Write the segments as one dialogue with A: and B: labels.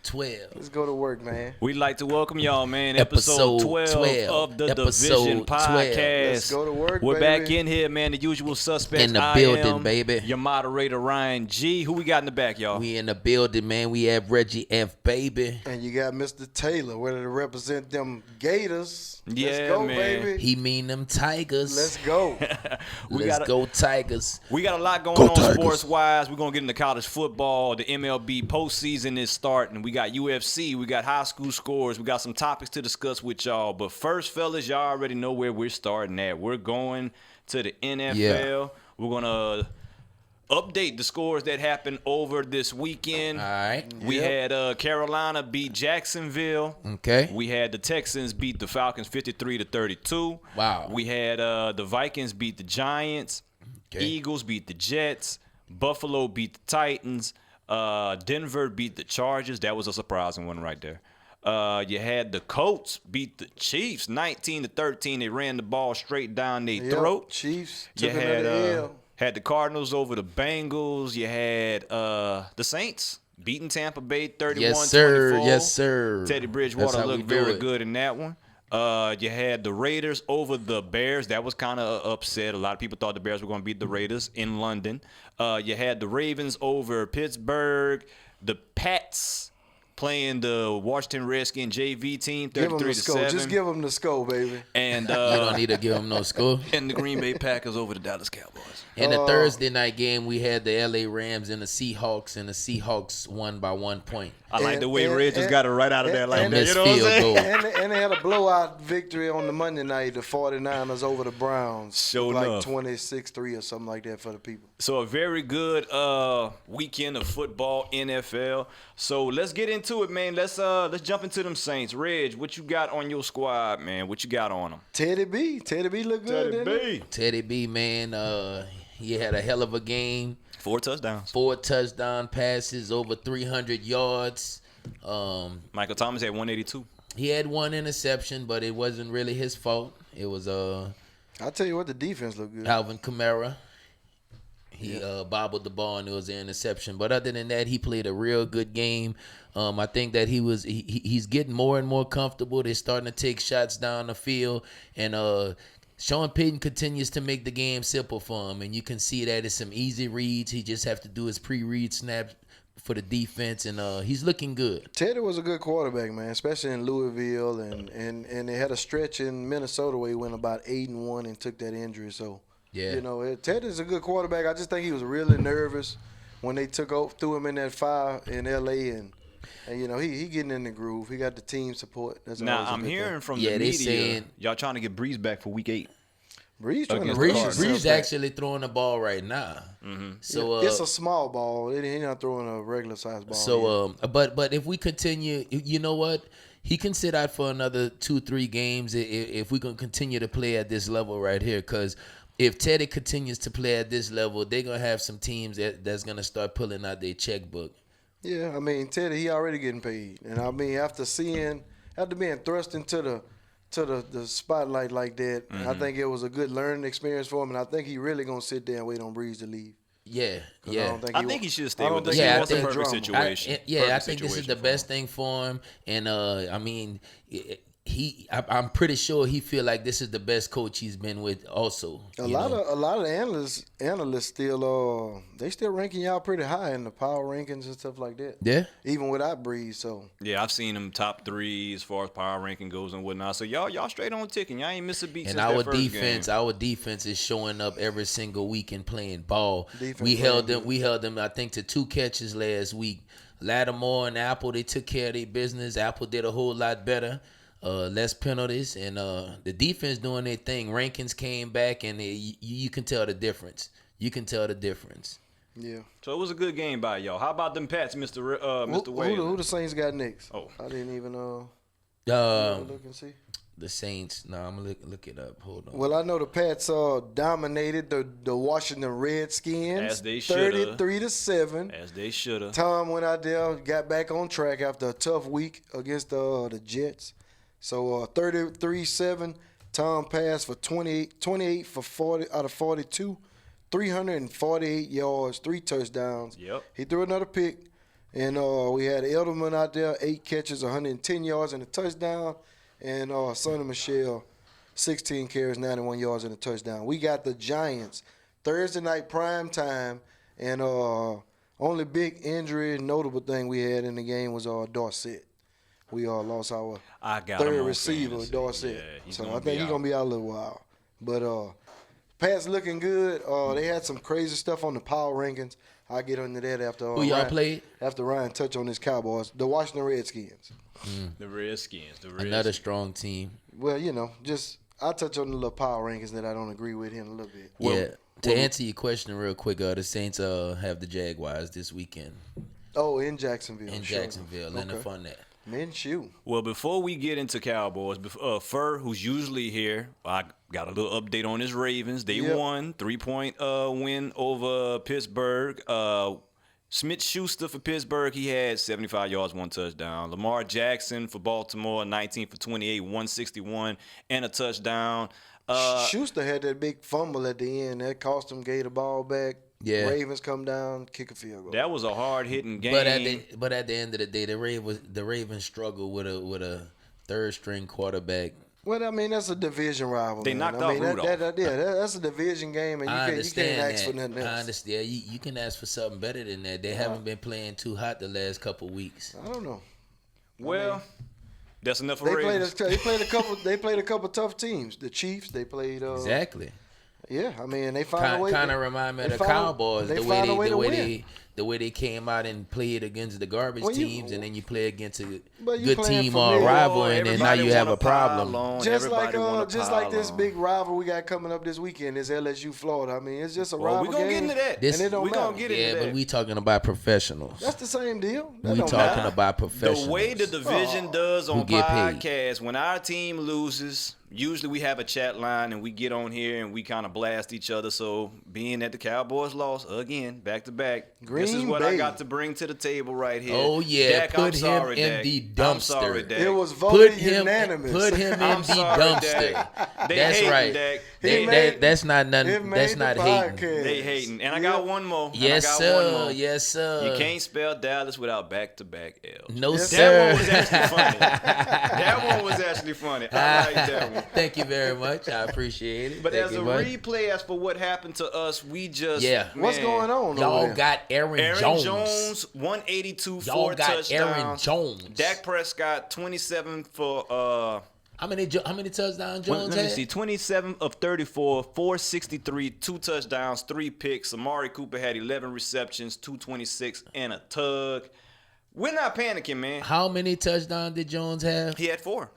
A: 12.
B: Let's go to work, man.
C: We'd like to welcome y'all, man. Episode 12 of the Division Podcast.
B: Let's go to work,
C: We're
B: baby.
C: back in here, man. The usual suspects.
A: In the building,
C: I am
A: baby.
C: Your moderator, Ryan G. Who we got in the back, y'all?
A: We in the building, man. We have Reggie F, baby.
B: And you got Mr. Taylor, ready to represent them Gators. Let's
C: Yeah,
B: go,
C: man.
B: baby.
A: He mean them Tigers.
B: Let's go.
A: Let's go Tigers.
C: We got a lot going on
A: Tigers.
C: sports-wise. We're going to get into college football. The MLB postseason is starting. We got UFC. We got high school scores. We got some topics to discuss with y'all. But first, fellas, y'all already know where we're starting at. We're going to the NFL.
A: Yeah.
C: We're going to update the scores that happened over this weekend.
A: All right.
C: We had Carolina beat Jacksonville.
A: Okay.
C: We had the Texans beat the Falcons 53-32.
A: Wow.
C: We had the Vikings beat the Giants.
A: Okay.
C: Eagles beat the Jets. Buffalo beat the Titans. Denver beat the Chargers. That was a surprising one right there. You had the Colts beat the Chiefs 19-13. They ran the ball straight down their throat.
B: Chiefs
C: You
B: took another L.
C: had the Cardinals over the Bengals. You had the Saints beating Tampa Bay 31-24.
A: Yes, sir. Yes, sir.
C: Teddy
A: That's
C: Bridgewater
A: how we
C: looked
A: do
C: very
A: it.
C: good in that one. You had the Raiders over the Bears. That was kind of an upset. A lot of people thought the Bears were going to beat the Raiders in London. You had the Ravens over Pittsburgh. The Pats playing the Washington Redskins JV team, 33-7.
B: Just give them the score, baby.
C: And
A: You don't need to give them no score.
C: and the Green Bay Packers over the Dallas Cowboys.
A: In the Thursday night game, we had the LA Rams and the Seahawks, and the Seahawks won by 1 point.
C: I like the way
B: And-
C: Red just
B: and-
C: got it right out of there like
B: and
C: that.
A: missed
C: You know what I'm
A: field
C: saying?
A: goal.
B: And they had a blowout victory on the Monday night, the 49ers over the Browns.
C: Sure
B: like
C: enough.
B: 26-3 or something like that for the people.
C: So a very good weekend of football, NFL. So let's get into it, man. Let's jump into them Saints. Reg, what you got on your squad, man? What you got on them?
B: Teddy B looked good, didn't he?
A: Teddy B, man, he had a hell of a game.
C: 4 touchdowns.
A: 4 touchdown passes, over 300 yards.
C: Michael Thomas had 182.
A: He had 1 interception, but it wasn't really his fault. It was
B: I'll tell you what, the defense looked good.
A: Alvin Kamara. He bobbled the ball and it was an interception. But other than that, he played a real good game. I think that he's getting more and more comfortable. They're starting to take shots down the field. And Sean Payton continues to make the game simple for him. And you can see that it's some easy reads. He just have to do his pre-read snaps for the defense. And he's looking good.
B: Teddy was a good quarterback, man, especially in Louisville. And they had a stretch in Minnesota where he went about 8-1 and took that injury. So,
A: Yeah.
B: you know, Teddy's a good quarterback. I just think he was really nervous when they threw him in that fire in L.A. And you know, he getting in the groove. He got the team support. That's
C: Now,
B: always a
C: I'm
B: good
C: hearing
B: thing.
C: from
A: Yeah,
C: the
A: they
C: media,
A: saying-
C: y'all trying to get Breeze back for week 8.
B: Breeze trying to
C: Against
B: rush
C: the
B: himself
A: Breeze
B: back.
A: actually throwing the ball right now.
C: Mm-hmm.
A: So
B: It's a small ball. He's not throwing a regular size ball.
A: But if we continue, you know what? He can sit out for another 2-3 games if we're gonna continue to play at this level right here. Because if Teddy continues to play at this level, they're gonna have some teams that's gonna start pulling out their checkbook.
B: Yeah, I mean, Teddy, he already getting paid. And I mean, after being thrust into the spotlight like that, I think it was a good learning experience for him. And I think he really going to sit there and wait on Breeze to leave.
A: Yeah,
B: 'Cause
A: yeah.
C: I think he should stay
B: I don't
C: with the
B: think
A: he
C: Saints.
A: wants
C: It's a
A: that
C: perfect
B: drama.
C: situation.
A: I
C: Perfect
A: think this is
C: situation
A: the
C: for
A: best
C: him.
A: thing for him. And I mean, I'm pretty sure he feel like this is the best coach he's been with. Also,
B: A lot of analysts still they still ranking y'all pretty high in the power rankings and stuff like that.
A: yeah.
B: Even without Breeze, so
C: Yeah, I've seen him top 3 as far as power ranking goes and whatnot. So y'all straight on ticking. Y'all ain't miss a beat
A: And
C: since
A: our
C: that first
A: defense,
C: game.
A: our defense is showing up every single week and playing ball.
B: Defense
A: We held
B: playing
A: them. We held them. I think to 2 catches last week. Lattimore and Apple, they took care of their business. Apple did a whole lot better. Less penalties, and the defense doing their thing. Rankins came back, and you can tell the difference. You can tell the difference.
B: yeah.
C: So it was a good game by y'all. How about them Pats, Mr. Wade?
B: Who the Saints got next?
C: Oh.
B: I didn't even
A: Um,
B: look and see.
A: the Saints. No, I'm gonna look it up. Hold on.
B: Well, I know the Pats dominated the Washington Redskins
C: As they shoulda.
B: 33-7.
C: As they should have.
B: Tom went out there, got back on track after a tough week against the Jets. So 33-7. Tom passed for 28 for 40 out of 42, 348 yards, 3 touchdowns.
C: Yep.
B: He threw another pick. And we had Edelman out there, 8 catches, 110 yards and a touchdown. And Sonny Michel, 16 carries, 91 yards and a touchdown. We got the Giants Thursday night prime time. And only big injury, notable thing we had in the game was Dorsett. We lost our third receiver, Dorsett.
C: Yeah,
B: so I think he's going to be out a little while. But Pat's looking good. They had some crazy stuff on the power rankings. I'll get into that after
A: Who y'all played?
B: After Ryan touch on his Cowboys. The Washington Redskins.
C: The Redskins.
A: Another strong team.
B: Well, I'll touch on the little power rankings that I don't agree with him a little bit.
A: To answer your question real quick, the Saints have the Jaguars this weekend.
B: Oh, in Jacksonville.
A: And the fun that.
B: Minshew.
C: Well, before we get into Cowboys, Fur, who's usually here, I got a little update on his Ravens. They won 3-point win over Pittsburgh. Smith-Schuster for Pittsburgh, he had 75 yards, 1 touchdown. Lamar Jackson for Baltimore, 19 for 28, 161, and a touchdown.
B: Schuster had that big fumble at the end. That cost him, gave the ball back.
A: Yeah.
B: Ravens come down, kick a field goal.
C: That was a hard-hitting game.
A: But at the end of the day, the Ravens struggled with a third-string quarterback.
B: Well, I mean, that's a division rival.
C: They knocked out Rudolph.
B: That's a division game, and you can't ask for nothing else.
A: I understand. You can ask for something better than that. They haven't been playing too hot the last couple weeks.
B: I don't know.
C: Well, that's enough for Ravens.
B: They played a couple tough teams. The Chiefs, they played.
A: Exactly.
B: Yeah, I mean, they found a way.
A: Kind of remind me of the Cowboys, the way they came out and played against the garbage teams, and then you play against a good team or a rival, and then now you have a problem.
B: Just like this big rival we got coming up this weekend is LSU Florida. I mean, it's just a rival game.
C: We're going to get into that.
B: And it don't
C: We're going
B: matter.
C: to get into that.
A: But we talking about professionals.
B: That's the same deal.
A: We talking about professionals.
C: The way the division does on podcasts, when our team loses, usually we have a chat line and we get on here and we kind of blast each other. So being that the Cowboys lost again, back to back, this is what I got to bring to the table right here.
A: Oh yeah,
C: Dak,
A: put him in
C: Dak.
A: the dumpster.
C: I'm sorry, Dak.
B: It was voted unanimous.
A: Put him in the dumpster.
C: They
A: That's
C: hating,
A: right.
C: Dak.
A: That's not nothing. That's not hating.
C: They hating. And I got one more.
A: Yes, sir. Yes, sir.
C: You can't spell Dallas without back-to-back L's.
A: No,
B: Yes,
A: sir.
C: That one was actually funny. That one was actually funny. I like that one.
A: Thank you very much. I appreciate it.
C: But
A: Thank
C: as a
A: you much.
C: replay, as for what happened to us, we just
B: What's going on?
A: Y'all
B: over there?
A: got Aaron Jones.
C: 182,
A: Y'all
C: 4
A: got
C: touchdowns.
A: Aaron Jones.
C: Dak Prescott, 27 for
A: How many touchdowns Jones
C: let me
A: had?
C: see, 27 of 34, 463, 2 touchdowns, 3 picks. Amari Cooper had 11 receptions, 226, and a tug. We're not panicking, man.
A: How many touchdowns did Jones have?
C: He had 4.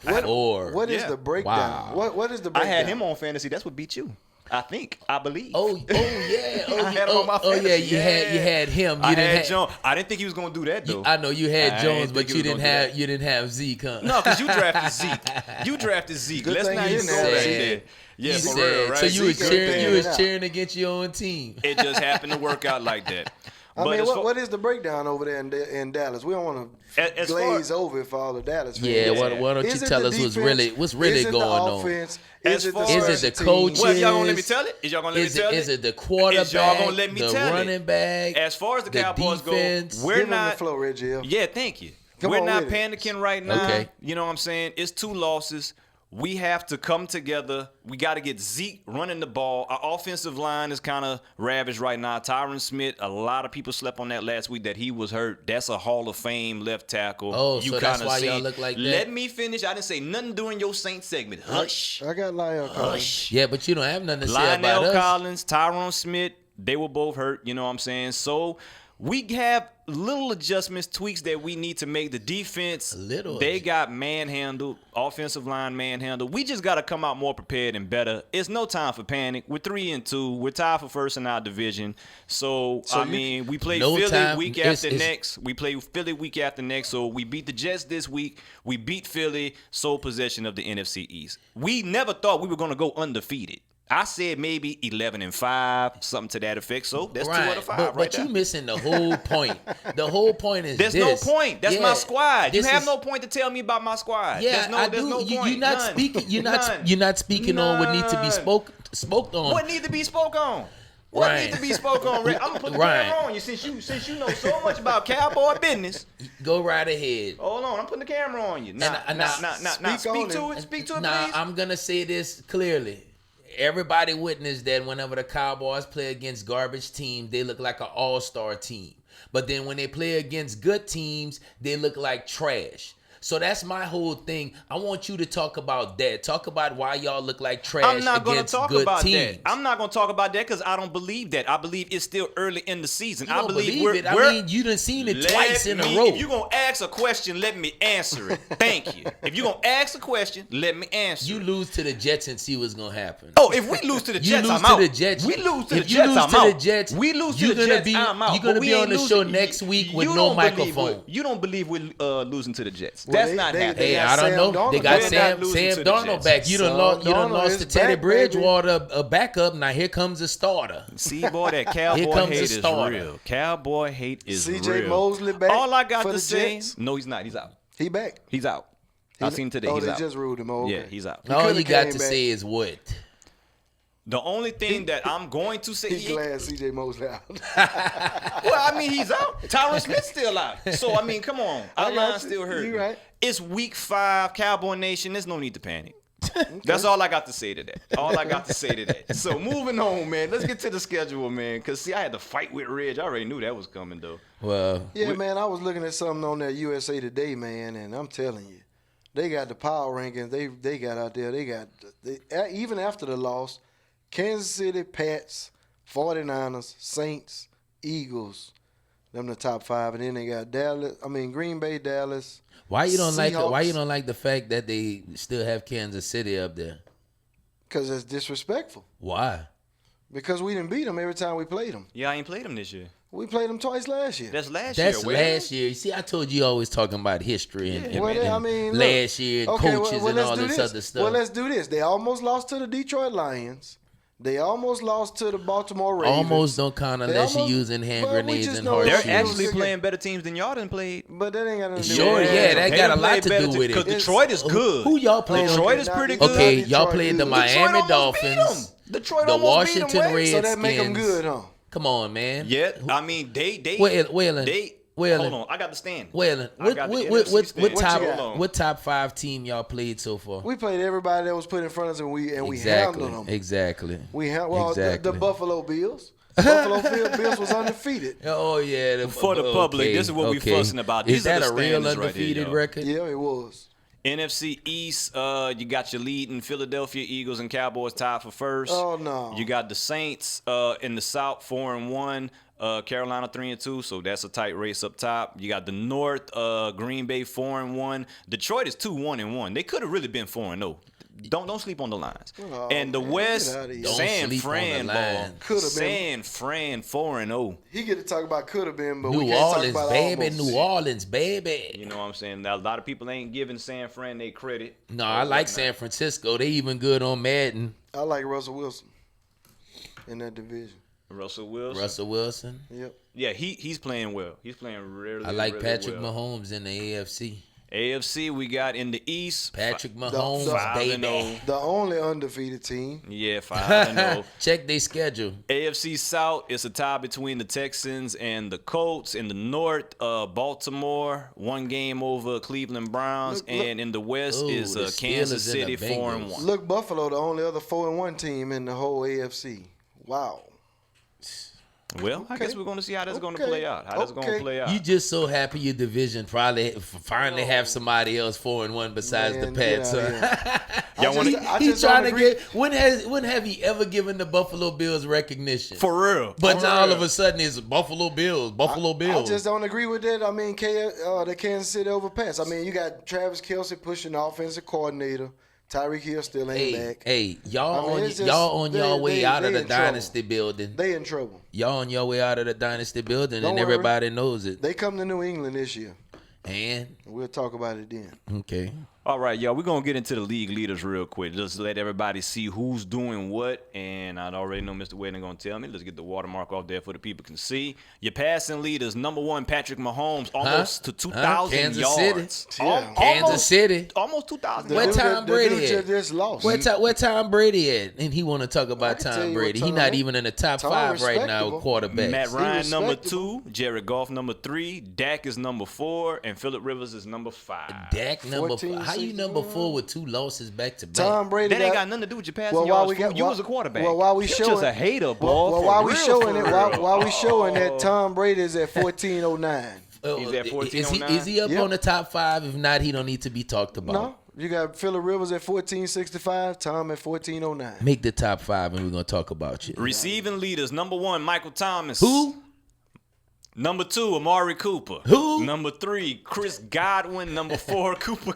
B: What is the breakdown?
A: Wow.
B: What is the
C: I
B: breakdown?
C: had him on fantasy. That's what beat you. I believe.
A: Oh yeah.
C: I had him on my fantasy.
A: You had him. You
C: I
A: didn't
C: had Jones. I didn't think he was going to do that, though.
A: I know you had
C: I
A: Jones,
C: didn't
A: but
C: think
A: you
C: he was
A: didn't have Zeke, huh?
C: No, because you drafted Zeke. You drafted Zeke.
B: Good
C: Let's
B: thing
C: not
B: you
C: even go
B: said
C: back
B: that.
C: there. Yeah,
A: You
C: for
A: said-
C: real, right?
A: So you was
B: Zeke
A: cheering against your own team.
C: It just happened to work out like that.
B: I
C: But
B: mean,
C: as far-
B: what is the breakdown over there in Dallas? We don't want to
C: As
B: glaze
C: far-
B: over it for all the Dallas fans.
A: Yeah, why don't you
B: Is it
A: tell
B: the
A: us what's
B: defense?
A: really
B: Is it
A: going
B: the
A: on?
B: offense?
C: As
B: Is it the
C: far-
A: Is it
B: special
A: the coaches?
B: teams?
C: Well, y'all gonna let me tell it? Is y'all gonna let me tell it?
A: Is it the quarterback?
C: Is y'all gonna let me
A: the
C: tell it?
A: running back?
C: As far as the Cowboys
A: defense?
C: go, we're
B: Give him
C: not.
B: the flow, Reggie.
C: Yeah, thank you.
B: Come
C: We're
B: on
C: not
B: with it.
C: panicking right now.
A: Okay.
C: You know what I'm saying? It's 2 losses. We have to come together. We got to get Zeke running the ball. Our offensive line is kind of ravaged right now. Tyron Smith, a lot of people slept on that last week that he was hurt. That's a Hall of Fame left tackle.
A: Oh, so that's
C: kinda
A: why y'all
C: seen-
A: look like that?
C: Let me finish. I didn't say nothing during your Saints segment. Hush.
B: I got Lyle Collins.
C: Hush.
A: Yeah, but you don't have nothing to say about
C: Lionel
A: us.
C: Collins, Tyron Smith, they were both hurt. You know what I'm saying? So we have little adjustments, tweaks that we need to make. The defense, they got manhandled. Offensive line manhandled. We just got to come out more prepared and better. It's no time for panic. We're 3-2. We're tied for first in our division. So I mean, we play Philly week after next. We play Philly week after next. So we beat the Jets this week. We beat Philly, sole possession of the NFC East. We never thought we were going to go undefeated. I said maybe 11-5, something to that effect. So that's 2 out of 5
A: but,
C: right
A: but
C: there.
A: you missing the whole point. The whole point is
C: There's
A: this.
C: no point. That's my squad. You have no point to tell me about my squad.
A: Yeah,
C: There's no point.
A: You're not
C: None.
A: speaking. You're
C: None.
A: not speaking on what needs to be spoke on.
C: What needs to be spoke on? What
A: Ryan.
C: needs to be spoke on, Red? I'm gonna put the
A: Ryan.
C: camera on you since you know so much about cowboy business.
A: Go right ahead.
C: Hold on, I'm putting the camera on you. Nah, speak to it. Speak to it,
A: Nah,
C: please.
A: I'm gonna say this clearly. Everybody witnessed that whenever the Cowboys play against garbage teams, they look like an all-star team. But then when they play against good teams, they look like trash. So that's my whole thing. I want you to talk about that. Talk about why y'all look like trash
C: I'm not going to
A: against
C: talk
A: good
C: about
A: teams.
C: that. I'm not going to talk about that because I don't believe that. I believe it's still early in the season.
A: You
C: I
A: don't
C: believe
A: believe it. I mean, you done seen it twice in a row.
C: If you're going to ask a question, let me answer it. Thank you. If you're going to ask a question, let me answer
A: You
C: it.
A: lose to the Jets and see what's gonna happen.
C: Oh, if we lose to the Jets, I'm out.
A: The Jets.
C: We lose to the
A: If you
C: Jets,
A: lose
C: I'm
A: to
C: out.
A: the Jets,
C: We lose to
A: you're
C: the
A: gonna
C: Jets,
A: be-
C: I'm out.
A: you're gonna
C: But
A: be
C: we
A: on
C: ain't
A: the
C: losing-
A: show next week with
C: you
A: no
C: don't believe
A: microphone.
C: You don't believe we're losing to the Jets.
B: Well,
C: That's
B: they-
C: not
B: they-
C: happening.
A: Hey,
B: got
A: I don't
B: Sam
A: know.
B: Darnold.
A: They got
C: We're
A: Sam
C: not losing to the
A: Darnold
C: Jets.
A: back. You done
B: Sam
A: lost
B: Darnold
A: to
B: is
A: Teddy
B: back, baby.
A: Bridgewater, a backup. Now here comes a starter.
C: See, boy, that
A: Here
C: cowboy
A: comes
C: hate
A: a
C: is
A: starter.
C: real. Cowboy hate is
B: C.J.
C: real.
B: Mosley back
C: All I got
B: for
C: to
B: the
C: say,
B: Jets?
C: no, he's not. He's out.
B: He back.
C: He's out. I seen him today.
B: Oh,
C: He's
B: they
C: out.
B: just ruled him. Oh, okay.
C: Yeah, he's out.
A: All
B: coulda
A: you got
B: came
A: to
B: back.
A: say is what?
C: The only thing that I'm going to say,
B: He glad C.J. Mosley out.
C: well, I mean, he's out. Tyron Smith's still out. So, I mean, come on.
B: I
C: Our
B: got
C: line
B: you.
C: still hurt.
B: You right.
C: It's week 5, Cowboy Nation. There's no need to panic. That's all I got to say to that. All I got to say to that. So, moving on, man. Let's get to the schedule, man. Because, see, I had to fight with Reg. I already knew that was coming, though.
A: Well,
B: Yeah, man, I was looking at something on that USA Today, man, and I'm telling you, they got the power rankings. They got out there. Even after the loss, Kansas City, Pats, 49ers, Saints, Eagles, them the top 5, and then they got Green Bay, Dallas.
A: why you don't like?
B: Seahawks.
A: Why you don't like the fact that they still have Kansas City up there?
B: Because it's disrespectful.
A: Why?
B: Because we didn't beat them every time we played them.
C: Yeah, I ain't played him this year.
B: We played them twice last year.
C: That's last
A: That's
C: year. Wes.
A: last year. You see, I told you always talking about history and,
B: Well,
A: and
B: I mean, look,
A: last year and coaches and
B: let's
A: all
B: do
A: this other stuff.
B: Well, let's do this. They almost lost to the Detroit Lions. They almost lost to the Baltimore Ravens.
A: Almost don't count unless you're
B: almost-
A: using hand
B: well, we
A: grenades
B: just
A: and
B: know
C: They're
A: horseshoes.
C: actually
B: Look at-
C: playing better teams than y'all done played.
B: But that ain't got nothing to do
A: Sure,
B: with
A: yeah, that
C: They
A: got a
C: done
A: lot
C: played
A: to
C: better
A: do with it.
C: Because Detroit is good.
A: Who y'all playing?
C: Detroit
B: Okay,
C: is
B: not
C: pretty
B: Detroit.
C: good.
A: Okay,
B: Detroit
A: y'all played the
B: good.
A: Miami
C: Detroit almost beat
A: Dolphins,
C: 'em. Detroit
A: the
C: almost beat 'em,
A: Washington
C: Wes.
A: Redskins.
B: So that make them good, huh?
A: Come on, man.
C: Yeah, I mean, they
A: Waylon,
C: hold on, I got the stand.
A: Waylon,
C: I got the NFC stand. Hold on.
A: what top 5 team y'all played so far?
B: We played everybody that was put in front of us, and we
A: Exactly,
B: handled them.
A: exactly.
B: The Buffalo Bills. Buffalo Bills was undefeated.
A: Oh yeah,
C: For the public, this is what we fussing about.
A: Is
C: These are
A: that
C: the
A: a real
C: standings right here,
A: undefeated
C: y'all.
A: record?
B: Yeah, it was.
C: NFC East, you got your leading Philadelphia Eagles and Cowboys tied for first.
B: Oh, no.
C: You got the Saints in the South 4-1, Carolina 3-2, so that's a tight race up top. You got the North, Green Bay 4-1. Detroit is 2-1-1. They could have really been 4-0. Don't sleep on the lines.
B: Oh,
C: and the
B: man,
C: West,
B: get outta here.
A: Don't
C: San
A: sleep on
C: Fran
A: the
C: ball.
A: line.
B: Coulda been.
C: San Fran 4-0.
B: He get to talk about could have been, but we
A: New
B: can't talk
A: Orleans,
B: about
A: baby,
B: almost.
A: New Orleans, baby.
C: You know what I'm saying? Now, a lot of people ain't giving San Fran their credit.
A: No, I like San Francisco. They even good on Madden.
B: I like Russell Wilson in that division.
C: Russell Wilson.
A: Russell Wilson.
B: Yep.
C: Yeah, he's playing well. He's playing really,
A: I like
C: really
A: Patrick
C: well.
A: Mahomes in the AFC.
C: AFC, we got in the East.
A: Patrick Mahomes,
C: Five and
A: baby.
B: The only undefeated team.
C: Yeah, 5-0.
A: Check their schedule.
C: AFC South is a tie between the Texans and the Colts. In the North, Baltimore, 1 game over Cleveland Browns.
B: Look.
C: And in the West
A: Ooh,
C: is
A: the
C: Kansas
A: Steelers and
C: City
A: the Bengals.
C: 4-1.
B: Look, Buffalo, the only other 4-1 team in the whole AFC. Wow.
C: Well, I guess we're going to see how that's going to play out. How that's going to play out.
A: You just so happy your division probably finally have somebody else 4-1 besides
B: Man,
A: the Pats.
B: get outta
A: Huh?
C: Y'all wanna-
A: He's trying to get. When have he ever given the Buffalo Bills recognition?
C: For real.
A: But now all of a sudden it's Buffalo Bills. Buffalo
B: I
A: Bills.
B: just don't agree with that. I mean, the Kansas City over Pats. I mean, you got Travis Kelce pushing the offensive coordinator. Tyreek Hill still ain't back.
A: Hey, y'all
B: I mean, it's just-
A: y'all on your way out of
B: they
A: the
B: in trouble.
A: dynasty building.
B: They in trouble.
A: Y'all on your way out of the dynasty building,
B: Don't
A: and
B: worry.
A: everybody knows it.
B: They come to New England this year.
A: And
B: We'll talk about it then.
A: okay.
C: All right, y'all, we're going to get into the league leaders real quick. Just let everybody see who's doing what. And I already know Mr. Wade going to tell me. Let's get the watermark off there for the people can see. Your passing leaders, number 1, Patrick Mahomes, almost to 2,000
A: Kansas
C: yards.
A: City.
B: Yeah.
A: Kansas City.
C: Almost 2,000
A: Where
C: yards.
A: Tom Brady at?
B: just lost.
A: Where Tom Brady at? And he want to talk about
B: can tell
A: Tom
B: you
A: Brady.
B: what
A: He
B: Tom-
A: not even in the top
B: Tom
A: 5 right now
B: respectable.
A: with quarterbacks.
C: Matt Ryan, number
B: respectable.
C: 2. Jared Goff, number 3. Dak is number 4. And Phillip Rivers is number 5.
A: Dak number
B: 14,
A: 4. How you
B: 16,
A: number 4 with 2 losses back to back?
B: Tom Brady.
C: That ain't got nothing to do with your passing
B: Well,
C: yards.
B: we got-
C: You
B: well-
C: was a quarterback.
B: well, while we
C: You're
B: showing-
C: just a hater, ball.
B: Well,
C: for
B: while we
C: real,
B: showing
C: for
B: it,
C: real.
B: while we showing that Tom Brady is at 1409.
C: He's at
A: Is
C: 1409?
A: he up
B: Yep.
A: on the top 5? If not, he don't need to be talked about.
B: No, you got Phillip Rivers at 1465, Tom at 1409.
A: Make the top 5 and we're going to talk about you.
C: Receiving leaders, number 1, Michael Thomas.
A: Who?
C: Number 2, Amari Cooper.
A: Who?
C: Number 3, Chris Godwin. Number 4, Cooper.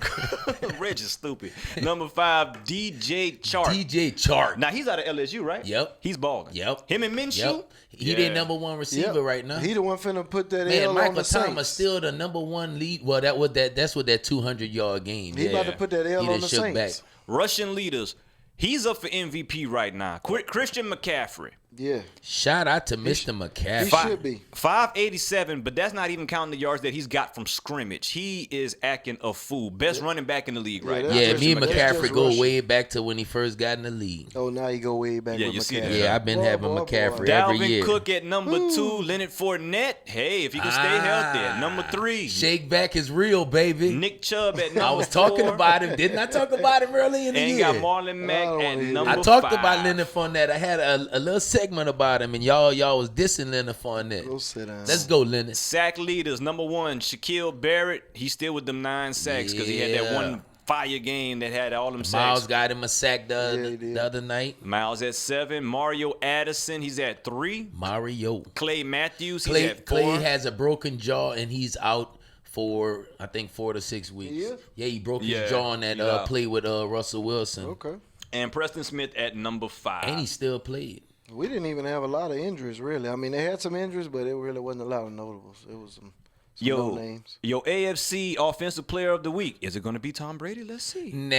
C: Reg is stupid. Number 5, DJ Chark.
A: DJ Chark.
C: Now, he's out of LSU, right?
A: Yep.
C: He's balling.
A: Yep.
C: Him and Minshew?
A: Yep. He
C: Yeah.
A: their number 1 receiver
B: Yep.
A: right now.
B: He the one finna put that
A: Man,
B: L on
A: Michael
B: the
A: Thomas
B: Saints.
A: still the number 1 lead. Well, that's what that 200-yard game.
B: He
A: yeah.
B: about to put that L
A: He
B: on
A: done
B: the
A: shook
B: Saints.
A: back.
C: Russian leaders. He's up for MVP right now. Christian McCaffrey.
B: Yeah,
A: Shout out to Mr.
B: he
A: McCaffrey.
B: should be.
C: 587, but that's not even counting the yards that he's got from scrimmage. He is acting a fool. Best running back in the league right
B: Yeah,
C: now.
A: Yeah,
B: That's
A: me and
B: just
A: McCaffrey go
B: rushing.
A: way back to when he first got in the league.
B: Oh, now you go way back
C: Yeah,
B: with
C: you see
B: McCaffrey.
C: that.
A: Yeah, I've been having
B: Boy, boy,
A: McCaffrey
B: boy.
A: every
C: Dalvin
A: year.
C: Cook at number 2. Leonard Fournette. Hey, if he can stay healthy at number 3.
A: Shake back is real, baby.
C: Nick Chubb at number 4.
A: I was talking about him. Didn't I talk about him early in the
C: And
A: year?
C: got Marlon Mack
B: I don't
C: at
B: wanna hear
C: number
A: I
C: 5.
A: talked about Leonard Fournette. I had a little segment about him, and y'all was dissing Leonard Fournette.
B: Go sit down.
A: Let's go, Leonard.
C: Sack leaders, number 1, Shaquille Barrett. He's still with them 9 sacks because he had that
A: Yeah.
C: one fire game that had all them sacks.
A: Miles got him a sack
B: he did.
A: the other night.
C: Miles at 7. Mario Addison, he's at 3.
A: Mario.
C: Clay Matthews, he's
A: Clay,
C: at 4.
A: Clay has a broken jaw, and he's out for, I think, 4 to 6 weeks.
B: He is?
A: Yeah, he broke
C: Yeah,
A: his jaw on that
C: he's out.
A: play with Russell Wilson.
B: Okay.
C: And Preston Smith at number 5.
A: And he still played.
B: We didn't even have a lot of injuries, really. I mean, they had some injuries, but it really wasn't a lot of notables. It was some no names.
C: Yo, AFC Offensive Player of the Week. Is it going to be Tom Brady? Let's see.
A: Nah.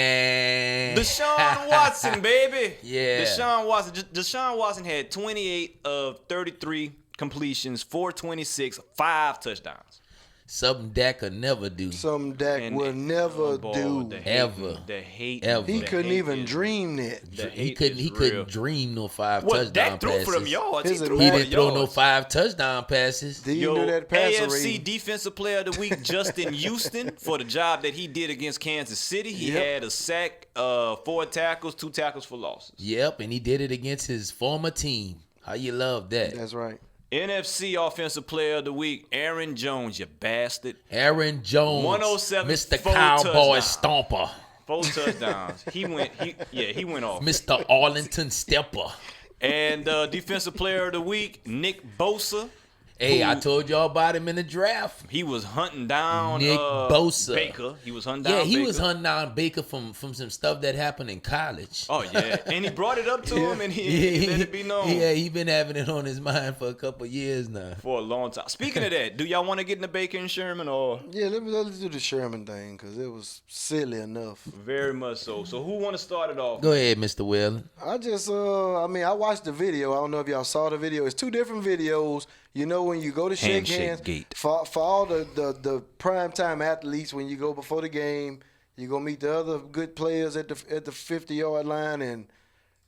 C: Deshaun Watson, baby.
A: Yeah.
C: Deshaun Watson. Deshaun Watson had 28 of 33 completions, 426, 5 touchdowns.
A: Something Dak could never do.
B: Something Dak
C: And-
B: will never
C: oh, boy,
B: do.
C: the hate-
A: Ever.
C: The hate.
A: Ever.
B: He
C: the
B: couldn't
C: hate
B: even
C: is-
B: dream that.
C: the
A: He
C: hate
A: couldn't.
C: is
A: He
C: real.
A: couldn't dream no 5
C: Well,
A: touchdown
C: Dak threw
A: passes.
C: for them yards.
B: His
C: He threw
A: He
C: for
A: didn't throw no
C: yards.
A: 5 touchdown passes.
B: He
C: Yo,
B: knew that passer
C: AFC
B: rating.
C: Defensive Player of the Week, Justin Houston, for the job that he did against Kansas City. He
B: Yep.
C: had a sack, 4 tackles, 2 tackles for losses.
A: Yep, and he did it against his former team. How you love that?
B: That's right.
C: NFC Offensive Player of the Week, Aaron Jones, you bastard.
A: Aaron Jones,
C: 107,
A: Mr.
C: 4
A: Cowboy
C: touchdowns.
A: Stomper,
C: 4 touchdowns. He went off.
A: Mr. Arlington Stepper.
C: And Defensive Player of the Week, Nick Bosa.
A: Hey, I
C: who-
A: told y'all about him in the draft.
C: He was hunting down
A: Nick Bosa.
C: Baker. He was hunting down
A: Yeah, he
C: Baker.
A: was hunting down Baker from some stuff that happened in college.
C: Oh, yeah. And he brought it up to him, and he let it be known.
A: Yeah, he been having it on his mind for a couple years now.
C: For a long time. Speaking of that, do y'all want to get into Baker and Sherman or?
B: Yeah, let's do the Sherman thing because it was silly enough.
C: Very much so. So who want to start it off?
A: Go ahead, Mr. Whalen.
B: I just, I watched the video. I don't know if y'all saw the video. It's 2 different videos. You know, when you go to shake
C: Handshake
B: hands,
C: gate.
B: for all the primetime athletes, when you go before the game, you go meet the other good players at the 50-yard line, and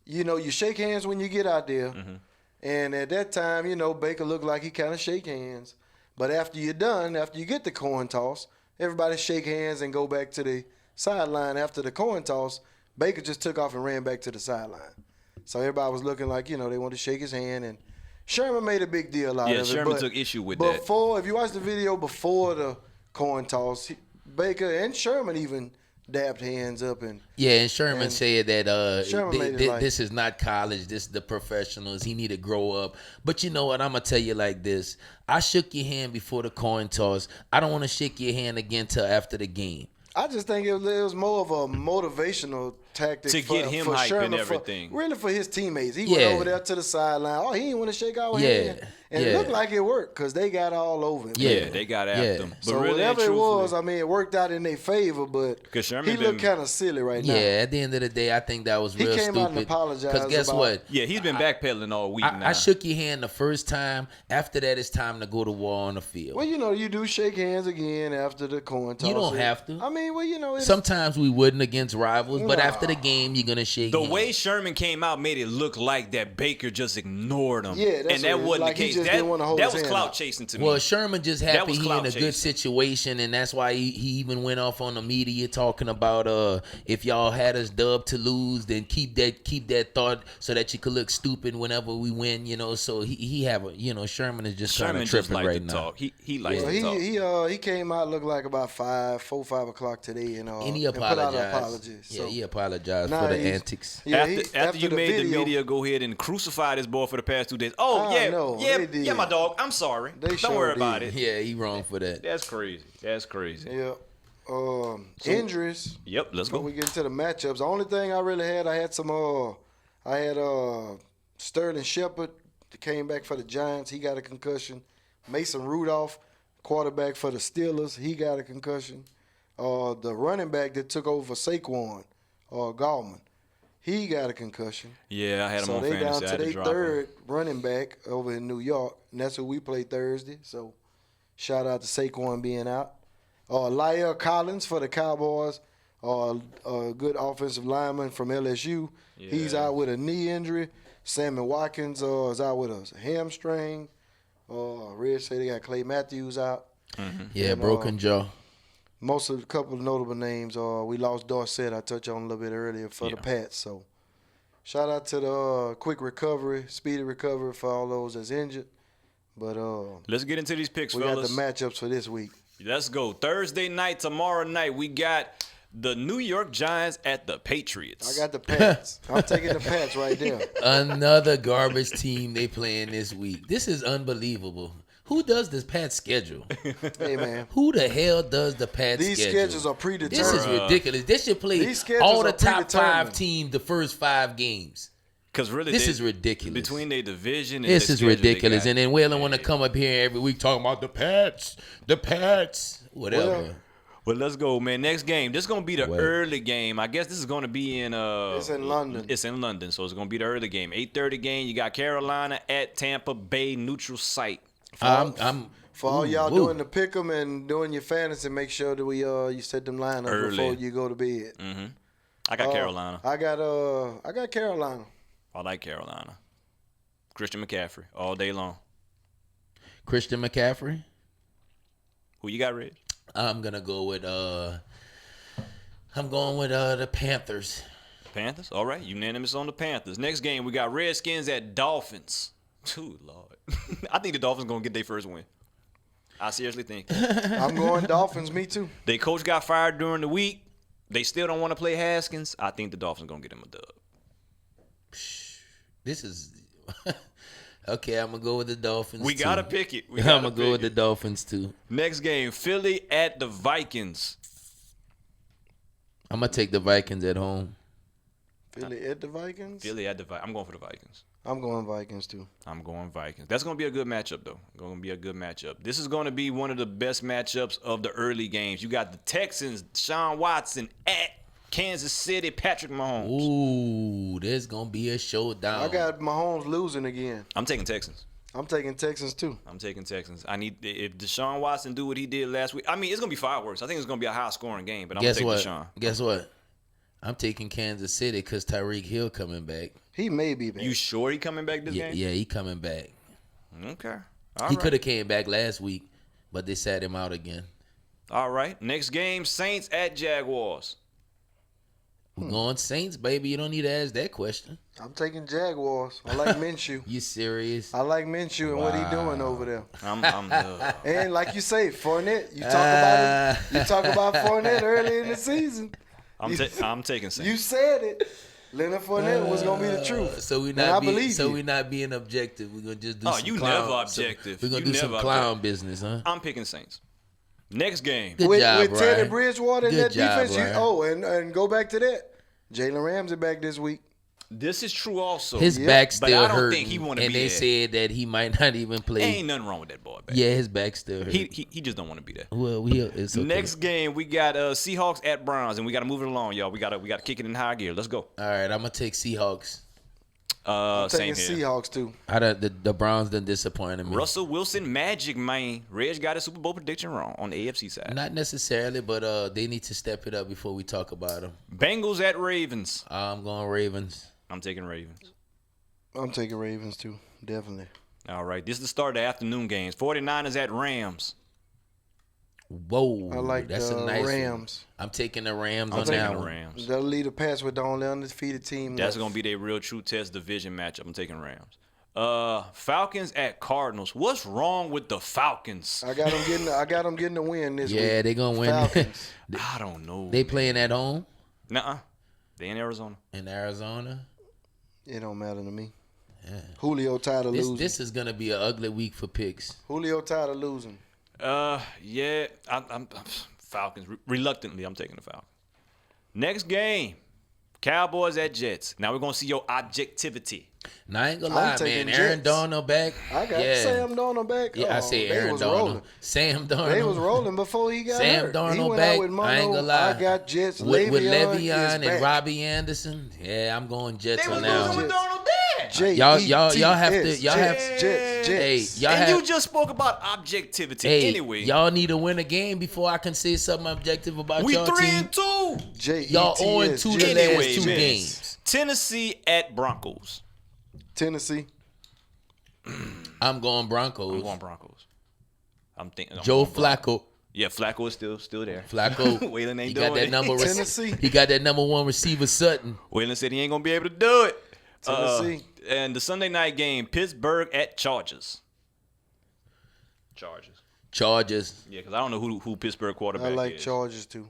B: you know you shake hands when you get out there.
C: Mm-hmm.
B: And at that time, you know, Baker looked like he kind of shake hands. But after you're done, after you get the coin toss, everybody shake hands and go back to the sideline after the coin toss. Baker just took off and ran back to the sideline. So everybody was looking like, you know, they wanted to shake his hand, and Sherman made a big deal out of it.
C: Sherman
B: but
C: took issue with that.
B: Before, if you watch the video before the coin toss, Baker and Sherman even dabbed hands up. And
A: Yeah, and Sherman
B: And
A: said that
B: Sherman made it like-
A: this is not college. This is the professionals. He need to grow up. But you know what? I'm going to tell you like this. I shook your hand before the coin toss. I don't want to shake your hand again till after the game.
B: I just think it was more of a motivational tactic
C: To get him
B: for
C: hype and
B: Sherman,
C: everything.
B: Really for his teammates. He went
A: Yeah.
B: over there to the sideline. Oh, he didn't want to shake our
A: Yeah.
B: hand. And it looked like it worked because they got all over him.
C: Yeah, they got after him. But
B: So
C: really,
B: whatever it was,
C: truthfully,
B: I mean, it worked out in their favor, but he looked kind of silly right now.
A: Yeah, at the end of the day, I think that was real stupid.
B: He came out and apologized.
A: Because guess what?
C: Yeah, he's been backpedaling all week now.
A: I shook your hand the first time. After that, it's time to go to war on the field.
B: Well, you do shake hands again after the coin toss.
A: You don't have to.
B: I mean, well,
A: sometimes we wouldn't against rivals, but after the game, you're gonna shake hands.
C: The way Sherman came out made it look like that Baker just ignored him.
B: Yeah, that's
C: and that wasn't
B: like
C: the case.
B: He just didn't want to hold
C: that
B: his
C: was
B: hand
C: clout
B: out.
C: chasing to me.
A: Well, Sherman just happy he in a
C: chasing.
A: good situation, and that's why he even went off on the media talking about if y'all had us dubbed to lose, then keep that thought so that you could look stupid whenever we win. So he have a Sherman is just kind of tripping right now.
C: Talk. He likes to talk.
B: He came out looked like about 5 o'clock today, and
A: he
B: apologized.
A: apologized.
B: Put out apologies.
A: Yeah,
B: So.
A: he apologized for the antics.
B: Yeah,
C: after you made the media go ahead and crucify this boy for the past 2 days. Oh yeah, my dog. I'm sorry. Don't worry about it.
A: Yeah, he wrong for that.
C: That's crazy.
B: Yeah. Injuries.
C: Yep. Let's go.
B: We get into the matchups. The only thing I really had, I had Sterling Shepard that came back for the Giants. He got a concussion. Mason Rudolph, quarterback for the Steelers. He got a concussion. The running back that took over for Saquon, Gallman, he got a concussion.
C: Yeah, I had him on
B: fantasy.
C: fantasy.
B: So they down to their third running back over in New York, and that's who we play Thursday. So shout out to Saquon being out. Lyle Collins for the Cowboys, a good offensive lineman from LSU. Yeah. He's out with a knee injury. Sammy Watkins is out with a hamstring. Red say they got Clay Matthews out.
A: Mm-hmm. Yeah, and, broken jaw.
B: Most of a couple of notable names. We lost Dorsett. I touched on a little bit earlier for the Pats. So shout out to the quick recovery, speedy recovery for all those that's injured. But
C: let's get into these picks,
B: we
C: fellas.
B: We got the matchups for this week.
C: Let's go. Thursday night, tomorrow night, we got the New York Giants at the Patriots.
B: I got the Pats. I'm taking the Pats right there.
A: Another garbage team they playing this week. This is unbelievable. Who does this Pats schedule?
B: Hey, man.
A: Who the hell does the Pats schedule?
B: These schedules are predetermined.
A: This is ridiculous. They should play all the top 5 teams the first 5 games.
C: Because really,
A: this is ridiculous.
C: Between their division and
A: this is ridiculous. And then Waylon want to come up here every week talking about the Pats, whatever.
C: Well, let's go, man. Next game. This is going to be the early game. I guess this is going to be in
B: it's in London.
C: It's in London, so it's going to be the early game. 8:30 game. You got Carolina at Tampa Bay, neutral site.
B: For all y'all doing the pick 'em and doing your fantasy, make sure that you set them lineups early before you go to bed.
C: Mm-hmm. I got Carolina.
B: I got Carolina.
C: I like Carolina. Christian McCaffrey all day long.
A: Christian McCaffrey.
C: Who you got, Reg?
A: I'm gonna go with the Panthers.
C: Panthers? All right, unanimous on the Panthers. Next game we got Redskins at Dolphins. Ooh, Lord. I think the Dolphins gonna get their first win. I seriously think.
B: I'm going Dolphins. Me too.
C: Their coach got fired during the week. They still don't want to play Haskins. I think the Dolphins gonna get him a dub.
A: This is okay. I'm gonna go with the Dolphins.
C: We gotta pick it.
A: I'm gonna go with the Dolphins too.
C: Next game, Philly at the Vikings.
A: I'm gonna take the Vikings at home.
B: Philly at the Vikings.
C: Philly at the Vikings. I'm going for the Vikings.
B: I'm going Vikings too.
C: I'm going Vikings. That's gonna be a good matchup though. Going to be a good matchup. This is gonna be one of the best matchups of the early games. You got the Texans, Deshaun Watson at Kansas City, Patrick Mahomes.
A: Ooh, there's gonna be a showdown.
B: I got Mahomes losing again.
C: I'm taking Texans.
B: I'm taking Texans too.
C: I'm taking Texans. If Deshaun Watson do what he did last week, I mean it's gonna be fireworks. I think it's gonna be a high scoring game. But I'm gonna take Deshaun.
A: Guess what? I'm taking Kansas City because Tyreek Hill coming back.
B: He may be back.
C: You sure he coming back this game?
A: Yeah, he coming back.
C: Okay.
A: He could have came back last week, but they sat him out again.
C: All right. Next game, Saints at Jaguars.
A: We're going Saints, baby. You don't need to ask that question.
B: I'm taking Jaguars. I like Minshew.
A: You serious?
B: I like Minshew and what he doing over there.
C: I'm
B: and like you say, Fournette. You talk about Fournette early in the season.
C: I'm taking Saints.
B: You said it. Leonard Fournette was gonna be the truth.
A: So we're not being objective. We're gonna just do.
C: Never objective.
A: We're gonna do some clown business, huh?
C: I'm picking Saints. Next game.
A: Good job,
B: with Teddy Bridgewater in that defense.
A: Brian.
B: And go back to that. Jalen Ramsey back this week.
C: This is true also.
A: His back still
C: but I don't
A: hurting,
C: think he want to
A: and
C: be
A: they
C: there.
A: said that he might not even play.
C: Ain't nothing wrong with that boy, baby.
A: Yeah, his back still hurt.
C: He just don't want to be there.
A: Well, it's okay.
C: Next game, we got Seahawks at Browns, and we got to move it along, y'all. We got to kick it in high gear. Let's go.
A: All right, I'm gonna take Seahawks.
B: I'm
C: Same
B: taking
C: here.
B: Seahawks too.
A: The Browns done disappointed me.
C: Russell Wilson magic, man. Reg got a Super Bowl prediction wrong on the AFC side.
A: Not necessarily, but they need to step it up before we talk about them.
C: Bengals at Ravens.
A: I'm going Ravens.
C: I'm taking Ravens.
B: I'm taking Ravens too, definitely.
C: All right, this is the start of the afternoon games. 49ers at Rams.
A: Whoa,
B: I like
A: that's
B: the
A: a nice
B: Rams.
A: One. I'm taking the Rams
C: I'm
A: on
C: taking
A: that
C: the
A: one.
C: Rams.
B: They'll lead the pass with the only undefeated team.
C: That's
B: left.
C: going to be their real true test division matchup. I'm taking Rams. Falcons at Cardinals. What's wrong with the Falcons?
B: I got them getting the win this week.
A: Yeah, they gonna win.
B: Falcons.
C: I don't know.
A: They playing at home
C: Nuh-uh. They in Arizona.
A: in Arizona.
B: It don't matter to me.
A: Yeah.
B: Julio tired of losing.
A: This is gonna be an ugly week for picks.
B: Julio tired of losing.
C: Yeah, I'm Falcons. Reluctantly, I'm taking the Falcons. Next game, Cowboys at Jets. Now we're gonna see your objectivity.
A: Now I ain't gonna
B: I'm
A: lie,
B: taking
A: man. Aaron
B: Jets.
A: Donald back.
B: I got Sam Darnold back.
A: Yeah, I
B: Oh,
A: say
B: they
A: Aaron
B: was
A: Donald.
B: rolling.
A: Sam Darnold.
B: They was rolling before he got
A: Sam
B: hurt.
A: Darnold
B: he went
A: back.
B: out with Mono.
A: I ain't gonna lie.
B: I got Jets.
A: with
B: Le'Veon is
A: Le'Veon and
B: back.
A: Robbie Anderson. Yeah, I'm going Jets
C: They
A: on
C: was
A: that
C: losing
A: one.
C: with Donald there.
A: Y'all have to-
B: Jets,
A: y'all have-
B: Jets.
A: Hey, y'all
C: And
A: have.
C: you just spoke about objectivity.
A: Hey,
C: anyway,
A: y'all need to win a game before I can say something objective about
C: we
A: y'all
C: 3-2.
A: team. Y'all 0-2 the
C: Anyway,
A: last two
C: man.
A: games.
C: Tennessee at Broncos.
B: Tennessee.
A: I'm going Broncos.
C: I'm going Broncos. I'm thinking
A: Joe
C: I'm going Broncos.
A: Flacco.
C: Yeah, Flacco is still there.
A: Flacco.
C: Waylon ain't
A: he
C: doing
A: got that
C: it.
A: number.
B: Tennessee.
A: He got that number one receiver Sutton.
C: Waylon said he ain't gonna be able to do it.
B: Tennessee.
C: And the Sunday night game, Pittsburgh at Chargers.
A: Chargers.
C: Yeah, because I don't know who Pittsburgh quarterback
B: I like
C: is.
B: Chargers too.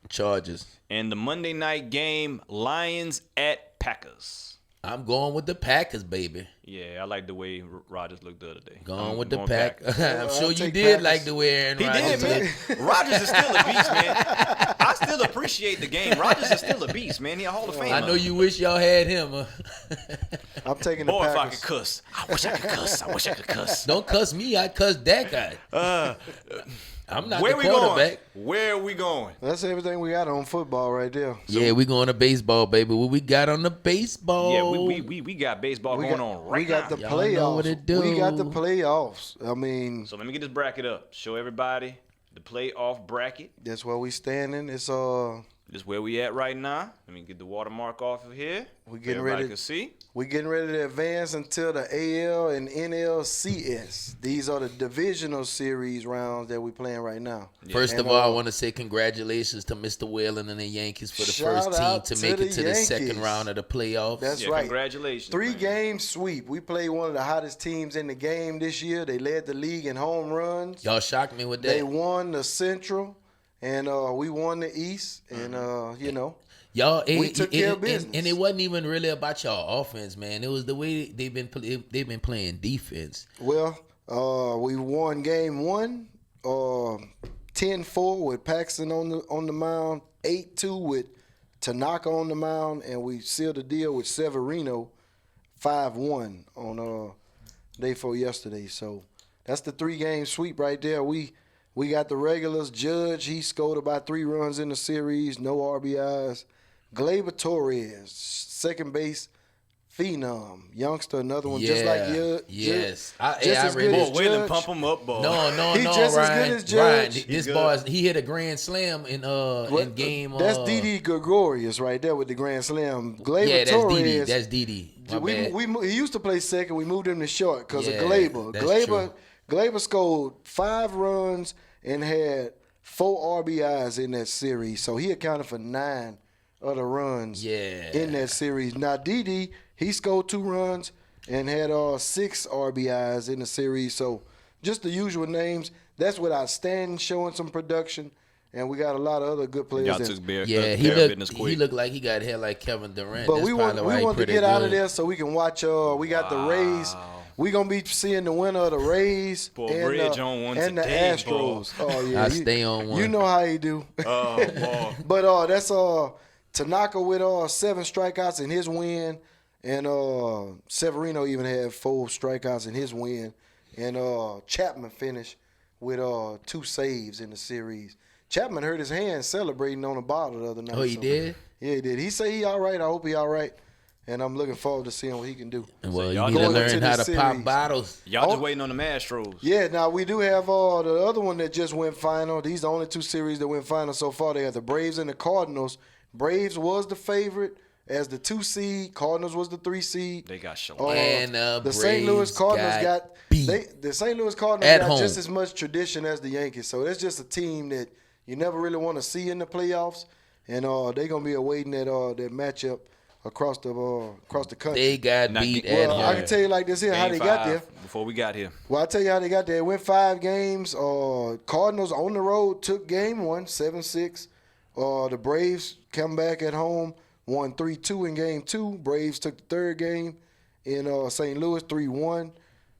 A: Chargers.
C: And the Monday night game, Lions at Packers.
A: I'm going with the Packers, baby.
C: Yeah, I like the way Rodgers looked the other day.
A: Going
C: I'm
A: with the
C: going
A: Pack.
C: Packers.
A: I'm sure
B: I'll
A: you
B: take
A: did
B: Packers.
A: like the way Aaron
C: He
A: Rodgers
C: did,
A: looked.
C: man. Rodgers is still a beast, man. I still appreciate the game. Rodgers is still a beast, man. He a Hall of Famer.
A: I know you wish y'all had him.
B: I'm taking the
C: Boy, if I
B: Packers.
C: could cuss. I wish I could cuss.
A: Don't cuss me. I cuss that guy. I'm not
C: Where
A: the
C: we
A: quarterback.
C: going? Where are we going?
B: That's everything we got on football right there.
A: Yeah, we going to baseball, baby. What we got on the baseball?
C: Yeah, we got baseball going on right
B: we got
C: now.
B: the
A: Y'all
B: playoffs.
A: know what it do.
B: We got the playoffs. I mean,
C: So let me get this bracket up. Show everybody the playoff bracket.
B: that's where we standing. It's
C: This is where we at right now. Let me get the watermark off of here.
B: We getting
C: Everybody
B: ready-
C: can see.
B: we getting ready to advance until the AL and NLCS. These are the divisional series rounds that we playing right now.
A: First
B: And,
A: of all, I want to say congratulations to Mr. Whalen and the Yankees for the
B: Shout
A: first team
B: out
A: to
B: to
A: make
B: the
A: it to the second
B: Yankees.
A: round of the playoffs.
B: That's
C: Yeah,
B: right.
C: congratulations.
B: 3
C: man.
B: game sweep. We played one of the hottest teams in the game this year. They led the league in home runs.
A: Y'all shocked me with that.
B: They won the Central, and we won the East. And you know,
A: Y'all,
B: We took care of business.
A: and it wasn't even really about y'all offense, man. It was the way they've been playing defense.
B: well, we won game 1, 10-4 with Paxton on the mound, 8-2 with Tanaka on the mound, and we sealed the deal with Severino, 5-1 on day 4 yesterday. So that's the 3 game sweep right there. We got the regulars. Judge, he scored about 3 runs in the series, no RBIs. Gleyber Torres, second base phenom, youngster, another one just like you.
A: Yes.
B: just
A: I
B: as
A: really-
B: good as
C: Boy, Waylon
B: Judge.
C: pump him up, boy.
A: No,
B: He just as good
A: Ryan.
B: as Judge.
A: Ryan,
B: He's
A: this
C: good.
A: boy, he hit a grand slam in game.
B: That's Didi Gregorius right there with the grand slam. Gleyber
A: Yeah, that's
B: Torres.
A: Didi. That's Didi. My bad.
B: He used to play second. We moved him to short because
A: Yeah,
B: of Gleyber.
A: that's
B: Gleyber scored 5 runs and had 4 RBIs in that series. So he accounted for 9 of the runs in that series. Now Didi, he scored 2 runs and had 6 RBIs in the series. So just the usual names. That's without Stanton showing some production. And we got a lot of other good players.
C: Y'all
B: in.
C: took care
A: Yeah,
C: of
A: he
C: business quick.
A: looked like he got hair like Kevin Durant.
B: But
A: That's
B: we
A: probably why he
B: want to
A: pretty
B: get out of
A: good.
B: there so we can watch. We got the Rays. We gonna be seeing the winner of the Rays
C: Boy,
B: and,
C: Bridge on one
B: and the
C: today,
B: Astros. Oh yeah,
A: I stay on one.
B: You know how he do.
C: Oh, boy.
B: But that's Tanaka with 7 strikeouts in his win. And Severino even had 4 strikeouts in his win. And Chapman finished with 2 saves in the series. Chapman hurt his hand celebrating on a bottle the other night.
A: Oh, he did?
B: Yeah, he did. He say he all right. I hope he all right. And I'm looking forward to seeing what he can do.
A: Well,
C: y'all
A: you need to
C: going
A: learn
B: into
A: how
B: the
A: to pop
B: series.
A: bottles.
C: Y'all just waiting on the Astros.
B: Yeah, now we do have the other one that just went final. These are the only 2 series that went final so far. They have the Braves and the Cardinals. Braves was the favorite as the 2 seed. Cardinals was the 3 seed.
C: They got shut
A: And
B: the St. Louis
A: Braves
B: Cardinals got
A: beat
B: the St. Louis Cardinals
A: at
B: got
A: home.
B: just as much tradition as the Yankees. So that's just a team that you never really want to see in the playoffs. And they're gonna be awaiting that matchup across the country.
A: They got
C: Now,
A: beat
C: well,
A: at home.
B: I can tell you like this here how
C: Game
B: they got
C: 5
B: there.
C: before we got here.
B: Well, I'll tell you how they got there. It went 5 games. Cardinals on the road took game 1, 7-6. The Braves come back at home, won 3-2 in game 2. Braves took the 3rd game in St. Louis, 3-1.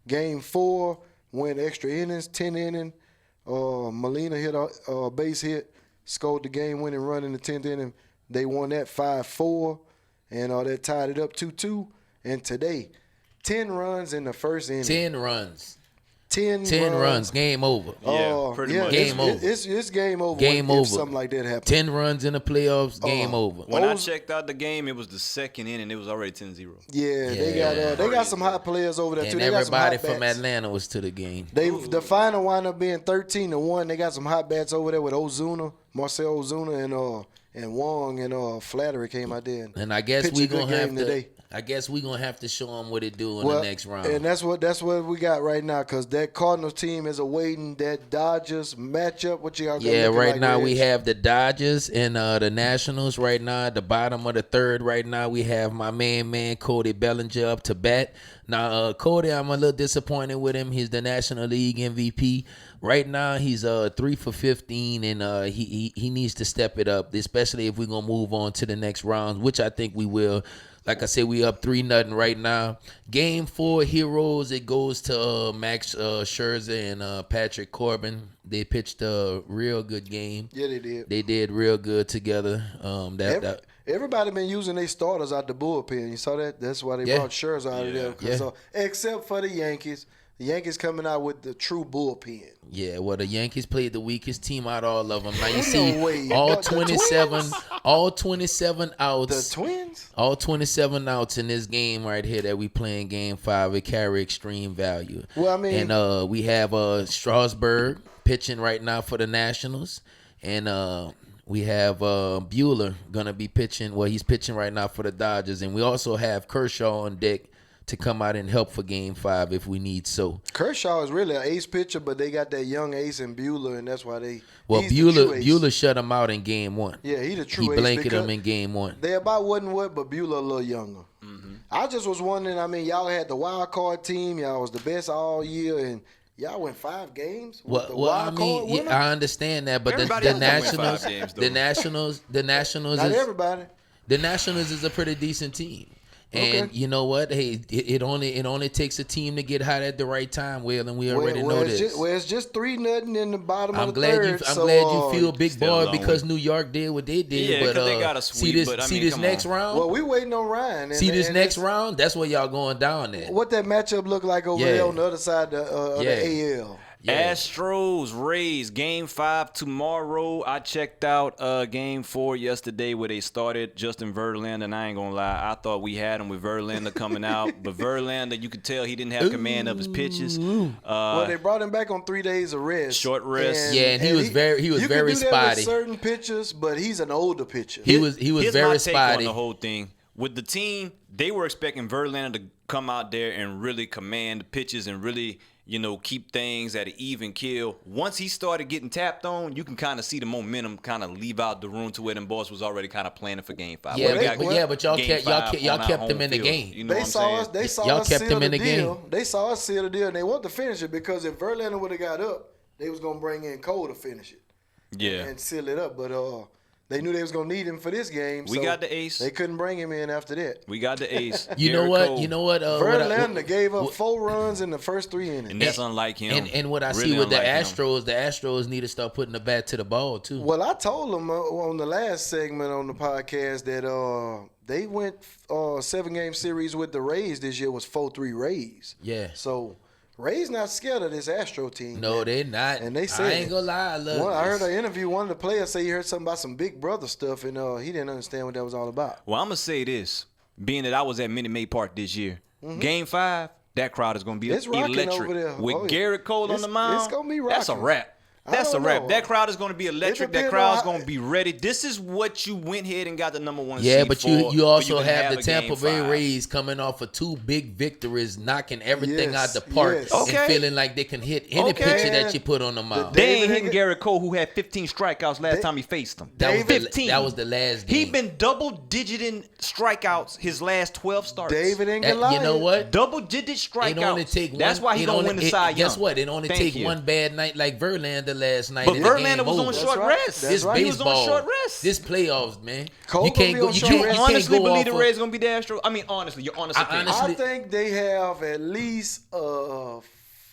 B: Game 4 went extra innings, 10 inning. Molina hit a base hit, scored the game-winning run in the 10th inning. They won that 5-4, and that tied it up 2-2. And today, 10 runs in the first inning.
A: 10 runs.
B: 10
A: runs. Game over.
C: Yeah, pretty much.
A: Game over.
B: It's game over.
A: Game
B: if
A: over.
B: something like that happens.
A: 10 runs in the playoffs. Game over.
C: When I checked out the game, it was the 2nd inning. It was already 10-0.
B: Yeah,
A: Yeah.
B: they got some hot players over there too.
A: And
B: They got some
A: everybody
B: hot
A: from
B: bats.
A: Atlanta was to the game.
B: The final wound up being 13-1. They got some hot bats over there with Ozuna, Marcel Ozuna, and Wong and Flattery came out there.
A: And I guess
B: pitched
A: we
B: a good
A: gonna have
B: game
A: to.
B: today.
A: I guess we gonna have to show them what it do in the next round.
B: And that's what we got right now, because that Cardinals team is awaiting that Dodgers matchup. What you got?
A: Yeah, right now we have the Dodgers and the Nationals right now. At the bottom of the 3rd right now, we have my man Cody Bellinger up to bat. Now, Cody, I'm a little disappointed with him. He's the National League MVP. Right now, he's 3 for 15, and he needs to step it up, especially if we're going to move on to the next round, which I think we will. Like I said, we up 3-0 right now. Game 4 heroes, it goes to Max Scherzer and Patrick Corbin. They pitched a real good game.
B: Yeah, they did.
A: They did real good together.
B: Everybody been using their starters out the bullpen. You saw that? That's why they brought Scherzer out of there.
A: Yeah.
B: So, except for the Yankees. The Yankees coming out with the true bullpen.
A: Yeah, well, the Yankees played the weakest team out of all of them. Now you
B: Ain't
A: see
B: no way.
A: all
B: The
A: 27 outs.
B: The Twins?
A: All 27 outs in this game right here that we playing game 5, it carry extreme value.
B: Well, I mean,
A: and we have Strasburg pitching right now for the Nationals, and we have Buehler gonna be pitching. Well, he's pitching right now for the Dodgers, and we also have Kershaw on deck to come out and help for game 5 if we need so.
B: Kershaw is really an ace pitcher, but they got that young ace in Buehler, and that's why they.
A: Well,
B: he's the true ace.
A: Buehler shut him out in game 1.
B: Yeah, he the true
A: He
B: ace.
A: blanketed
B: because
A: him in game 1.
B: They about wasn't what, but Buehler a little younger.
C: Mm-hmm.
B: I just was wondering. I mean, y'all had the wild card team. Y'all was the best all year, and y'all went 5 games. With the
A: Well, I
B: wild
A: mean,
B: card winner?
A: yeah, I understand that, but
C: Everybody
A: the
C: else done win 5
A: Nationals,
C: games, though.
A: the Nationals
B: Not
A: is
B: everybody.
A: the Nationals is a pretty decent team. And
B: Okay.
A: you know what? Hey, it only takes a team to get hot at the right time, Will, and we already know this.
B: It's just 3-0 in the bottom
A: I'm
B: of the
A: glad
B: third.
A: I'm glad you feel big
C: still a
A: boy
C: long
A: because
C: way.
A: New York did what they did.
C: Yeah,
A: but
C: 'cause they got a sweep, but I mean,
A: this
C: come
A: next
C: on.
A: round.
B: Well, we waiting on Ryan.
A: see this
B: and
A: next
B: it's-
A: round. That's where y'all going down there.
B: What that matchup look like over
A: Yeah.
B: there on the other side of the AL?
A: Yeah.
C: Astros, Rays, game 5 tomorrow. I checked out game 4 yesterday where they started Justin Verlander, and I ain't gonna lie, I thought we had him with Verlander coming out, but Verlander, you could tell he didn't have command of his pitches.
B: Well, they brought him back on 3 days of rest.
C: Short rest.
A: Yeah, and he was very
B: you
A: very
B: can do that
A: spotty.
B: with certain pitchers, but he's an older pitcher.
A: He was
C: Here's
A: very
C: my take on
A: spotty.
C: the whole thing. With the team, they were expecting Verlander to come out there and really command the pitches and really, keep things at an even kill. Once he started getting tapped on, you can kind of see the momentum kind of leave out the room to where them boys was already kind of planning for game 5.
A: Yeah,
C: Well,
A: but y'all
C: game
A: kept
C: 5
A: y'all
C: on our
A: kept
C: home
A: them in the
C: field.
A: game.
C: You know
B: They
C: what I'm
B: saw
C: saying?
B: us. They saw
A: Y'all
B: us
A: kept
B: seal
A: them in
B: the
A: the
B: deal.
A: game.
B: They saw us seal the deal, and they want to finish it because if Verlander would have got up, they was gonna bring in Cole to finish it
C: Yeah.
B: and seal it up. But They knew they was gonna need him for this game.
C: We
B: so
C: got the ace.
B: They couldn't bring him in after that.
C: We got the ace.
A: You know what?
B: Verlander gave up 4 runs in the first 3 innings.
C: And that's unlike him.
A: And what I
C: Really
A: see with the
C: unlike him.
A: Astros need to start putting the bat to the ball too.
B: Well, I told them on the last segment on the podcast that they went 7-game series with the Rays this year was 4-3 Rays.
A: Yeah.
B: So Rays not scared of this Astro team.
A: No,
B: man.
A: they're not.
B: And they said
A: I ain't gonna lie.
B: I heard an interview. One of the players say he heard something about some Big Brother stuff, and he didn't understand what that was all about.
C: Well, I'm going to say this. Being that I was at Minute Maid Park this year, Game 5, that crowd is going to be
B: It's rocking
C: electric.
B: over there.
C: With
B: Oh, yeah.
C: Garrett Cole on the mound,
B: it's gonna be rocking.
C: that's a wrap.
B: I
C: That's a
B: don't
C: wrap.
B: know.
C: That crowd is going to be electric. That
B: depends
C: crowd's
B: on how-
C: going to be ready. This is what you went ahead and got the number 1
A: Yeah,
C: seed
A: but
C: for.
A: you also
C: can
A: have the
C: a
A: Tampa
C: Game
A: Bay
C: 5.
A: Rays coming off of 2 big victories, knocking everything
B: Yes,
A: out the park
B: yes.
A: and
C: Okay.
A: feeling like they can hit any
C: Okay.
A: pitcher that you put on the mound.
C: They ain't
B: David
C: hitting
B: Inge-
C: Garrett Cole, who had 15 strikeouts last time he faced him.
A: That was
C: 15.
A: the last game.
C: He been double-digiting strikeouts his last 12 starts.
B: David and
A: You
B: Goliath.
A: know what?
C: Double-digit strikeouts.
A: It only take
C: That's
A: one,
C: why he
A: it
C: gonna
A: only-
C: win the
A: it-
C: Cy Young.
A: Guess what? It only
C: Thank
A: take
C: you.
A: one bad night like Verlander last night.
C: But
A: and the
C: Verlander
A: game
C: was on
A: over.
C: short
B: right.
C: rest.
B: That's
A: This
B: right.
C: He was on
A: baseball,
C: short rest.
A: this playoffs, man.
B: Cole
A: You
B: gonna
A: can't
B: be
A: go.
B: on
A: You
B: short
A: can't.
B: rest.
A: You
C: honestly
A: can't go
C: believe
A: off
C: the
A: of-
C: Rays gonna be the Astros? I mean, honestly, your honest opinion.
A: honestly-
B: I think they have at least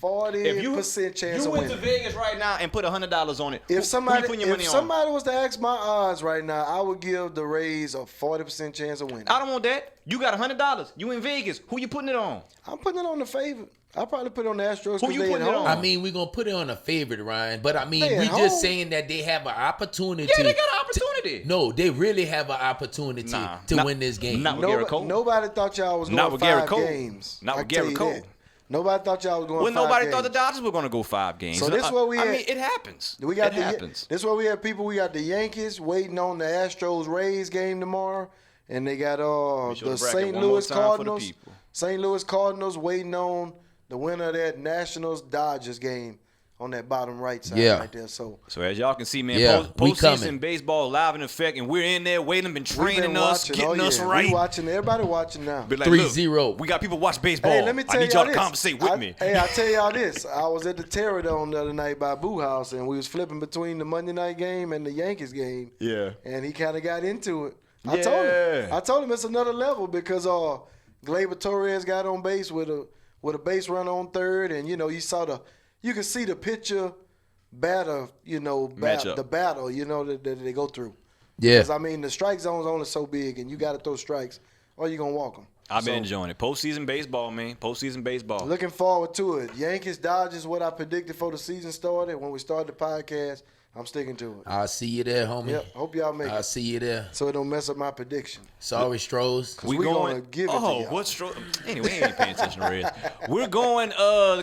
B: 40% chance
C: you
B: of
C: went to
B: winning.
C: Vegas right now and put $100 on it.
B: If
C: who you
B: somebody
C: putting your money on?
B: was to ask my odds right now, I would give the Rays a 40% chance of winning.
C: I don't want that. You got $100. You in Vegas. Who you putting it on?
B: I'm putting it on the favorite. I'll probably put it on the Astros
C: Who
B: because
C: you
B: they at
C: putting it
B: home.
C: on?
A: I mean, we're gonna put it on a favorite, Ryan. But I mean,
B: They at
A: we
B: home.
A: just saying that they have an opportunity.
C: Yeah, they got an opportunity.
A: No, they really have an opportunity to
C: Not-
A: win this game.
C: not with Garrett Cole.
B: Nobody thought y'all was
C: Not
B: going
C: with Garrett
B: 5
C: Cole.
B: games.
C: Not
B: I
C: with
B: can tell
C: Garrett
B: you
C: Cole.
B: that. Nobody thought y'all was going
C: Well,
B: 5
C: nobody
B: games.
C: thought the Dodgers were going to go 5 games.
B: So this is where we
C: I
B: at.
C: mean, it happens.
B: We got
C: it happens.
B: This is where we have people. We got the Yankees waiting on the Astros Rays game tomorrow, and they got
C: show
B: the
C: the bracket
B: St.
C: one more
B: Louis
C: time for the
B: Cardinals.
C: people.
B: St. Louis Cardinals waiting on the winner of that Nationals Dodgers game on that bottom right side
A: Yeah.
B: right there. So
C: So as y'all can see, man,
A: Yeah, we
C: postseason
A: coming.
C: baseball live in effect, and we're in there waiting, been
B: we've
C: training
B: been
C: us,
B: watching.
C: getting us
B: We
C: right.
B: watching. Everybody watching now.
C: Be like,
A: 3-0.
C: look, we got people watch baseball.
B: Hey, let me tell
C: I need
B: y'all
C: y'all to
B: this.
C: conversate with me.
B: Hey, I tell y'all this. I was at the Terradome the other night by Boo House, and we was flipping between the Monday night game and the Yankees game.
C: Yeah.
B: And he kind of got into it.
C: Yeah.
B: I told him it's another level because Gleyber Torres got on base with a base runner on third, and you can see the pitcher batter,
C: Matchup.
B: the battle, that they go through.
A: Yeah.
B: Because I mean the strike zone's only so big, and you got to throw strikes, or you gonna walk them.
C: I've been enjoying it. Postseason baseball, man. Postseason baseball.
B: Looking forward to it. Yankees, Dodgers, what I predicted before the season started. When we started the podcast, I'm sticking to it.
A: I'll see you there, homie.
B: Yep. Hope y'all make
A: I'll
B: it.
A: see you there.
B: So it don't mess up my prediction.
A: Sorry, Strohs.
B: We gonna give it to y'all.
C: what's anyway? We ain't paying attention to Reds. We're going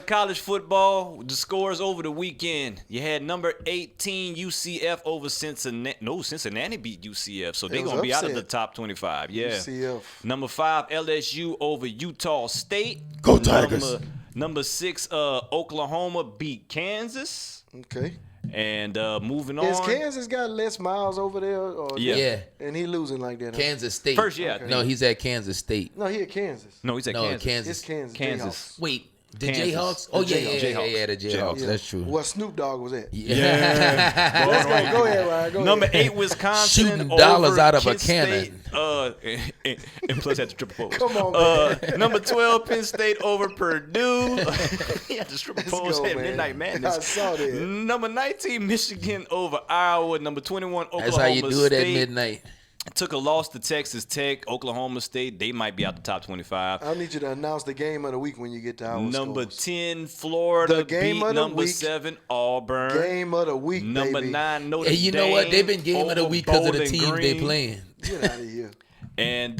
C: college football. The scores over the weekend. You had number 18 UCF over Cincinnati. No, Cincinnati beat UCF, so they're
B: was
C: gonna be out of the
B: upset.
C: top 25. Yeah.
B: UCF.
C: Number 5 LSU over Utah State.
A: Go Tigers.
C: Number 6 Oklahoma beat Kansas.
B: Okay.
C: And moving on.
B: Has Kansas got Les Miles over there? Or
C: Yeah.
B: And he losing like that. Huh?
A: Kansas State.
C: First, yeah.
A: No, he's at Kansas State.
B: No, he at Kansas.
C: No, he's at
A: No,
C: Kansas.
A: Kansas.
B: It's Kansas.
C: Kansas.
A: Wait, the
C: Kansas.
A: Jayhawks? Oh,
B: The
A: yeah,
C: Jayhawks.
A: the Jayhawks.
B: Yeah.
A: That's true.
B: Where Snoop Dogg was at.
A: Yeah.
B: Let's go. Go ahead, Ryan. Go
C: Number
B: ahead.
C: 8, Wisconsin.
A: Shooting dollars
C: over
A: out of a
C: Kent State.
A: cannon.
C: And plus had the triple pose.
B: Come on, man.
C: Number 12, Penn State over Purdue. He had the triple
B: Let's
C: pose.
B: go,
C: Had
B: man.
C: Midnight Madness.
B: I saw that.
C: Number 19, Michigan over Iowa. Number 21, Oklahoma
A: That's how you do it at
C: State.
A: midnight.
C: Took a loss to Texas Tech. Oklahoma State, they might be out the top 25.
B: I need you to announce the game of the week when you get to our
C: Number
B: scores.
C: 10, Florida
B: The game
C: beat
B: of the
C: number
B: week.
C: 7, Auburn.
B: Game of the week,
C: Number
B: baby.
C: 9, Notre
A: Hey, you
C: Dame.
A: know what? They've been game of the
C: over
A: week because of the
C: Bowling
A: teams they
C: Green.
B: Get
A: playing.
B: out of here.
C: And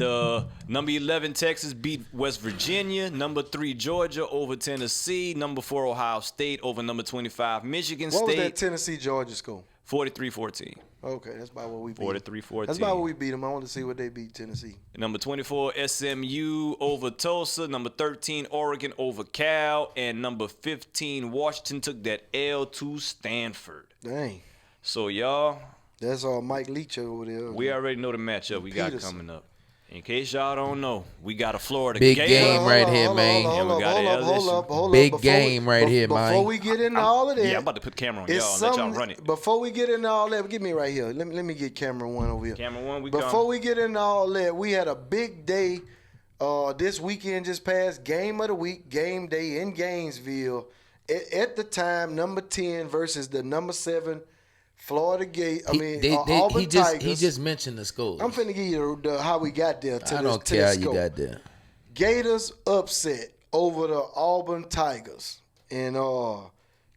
C: number 11, Texas beat West Virginia. Number 3, Georgia over Tennessee. Number 4, Ohio State over number 25, Michigan
B: What was that
C: State.
B: Tennessee-Georgia score?
C: 43-14.
B: Okay, that's about what we beat.
C: 43-14.
B: That's about what we beat them. I want to see what they beat Tennessee.
C: Number 24, SMU over Tulsa. Number 13, Oregon over Cal. And number 15, Washington took that L to Stanford.
B: Dang.
C: So, y'all,
B: That's Mike Leach over there.
C: we already know the matchup we got
B: Peterson.
C: coming up. In case y'all don't know, we got a Florida
A: Big
C: Gator.
A: game right here, man.
B: Hold
A: Big
B: up.
A: game right here, man.
B: Before we get into all of that,
C: Yeah, I'm about to put the camera on
B: it's
C: y'all and let y'all run it.
B: Before we get into all that, get me right here. Let me get camera one over here.
C: Camera one,
B: Before we get into all that, we had a big day this weekend just passed. Game of the week, game day in Gainesville. At the time, number 10 versus the number 7 Florida Auburn Tigers.
A: He just mentioned the score.
B: I'm finna give you how we got there.
A: I don't care how you got there.
B: Gators upset over the Auburn Tigers. And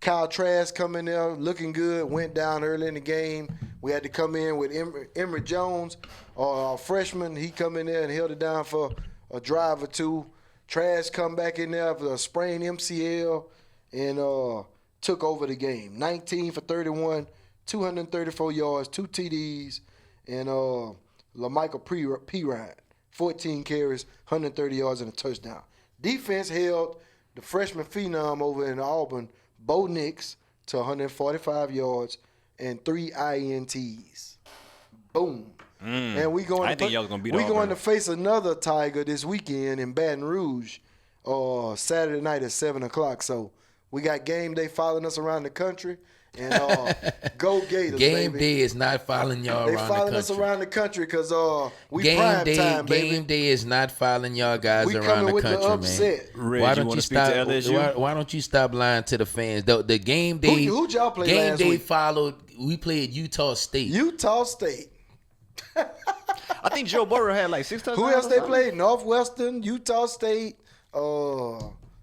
B: Kyle Trask coming there looking good, went down early in the game. We had to come in with Emory Jones, our freshman. He come in there and held it down for a drive or two. Trask come back in there for a sprained MCL and took over the game. 19 for 31, 234 yards, 2 TDs, and LaMichael Pirine, 14 carries, 130 yards, and a touchdown. Defense held the freshman phenom over in Auburn, Bo Nix, to 145 yards and 3 INTs. Boom. And we going.
C: I think y'all gonna beat
B: We
C: Auburn.
B: going to face another Tiger this weekend in Baton Rouge, Saturday night at 7:00. So we got game day following us around the country, and go Gators,
A: Game
B: baby.
A: day is not following y'all
B: They
A: around the
B: following us
A: country.
B: around the country because we
A: Game
B: prime
A: day,
B: time, baby.
A: game day is not following y'all guys
B: We
A: around
B: coming
A: the
B: with the
A: country, man.
B: upset.
C: Reg,
A: Why
C: you
A: don't
C: wanna
A: you
C: speak to
A: stop?
C: LSU?
A: Why don't you stop lying to the fans? The game day.
B: Who'd y'all play
A: game
B: last
A: day
B: week?
A: followed. We played Utah State.
B: Utah State.
C: I think Joe Burrow had like 6 touchdowns.
B: Who else
C: or
B: they
C: something.
B: played? Northwestern, Utah State,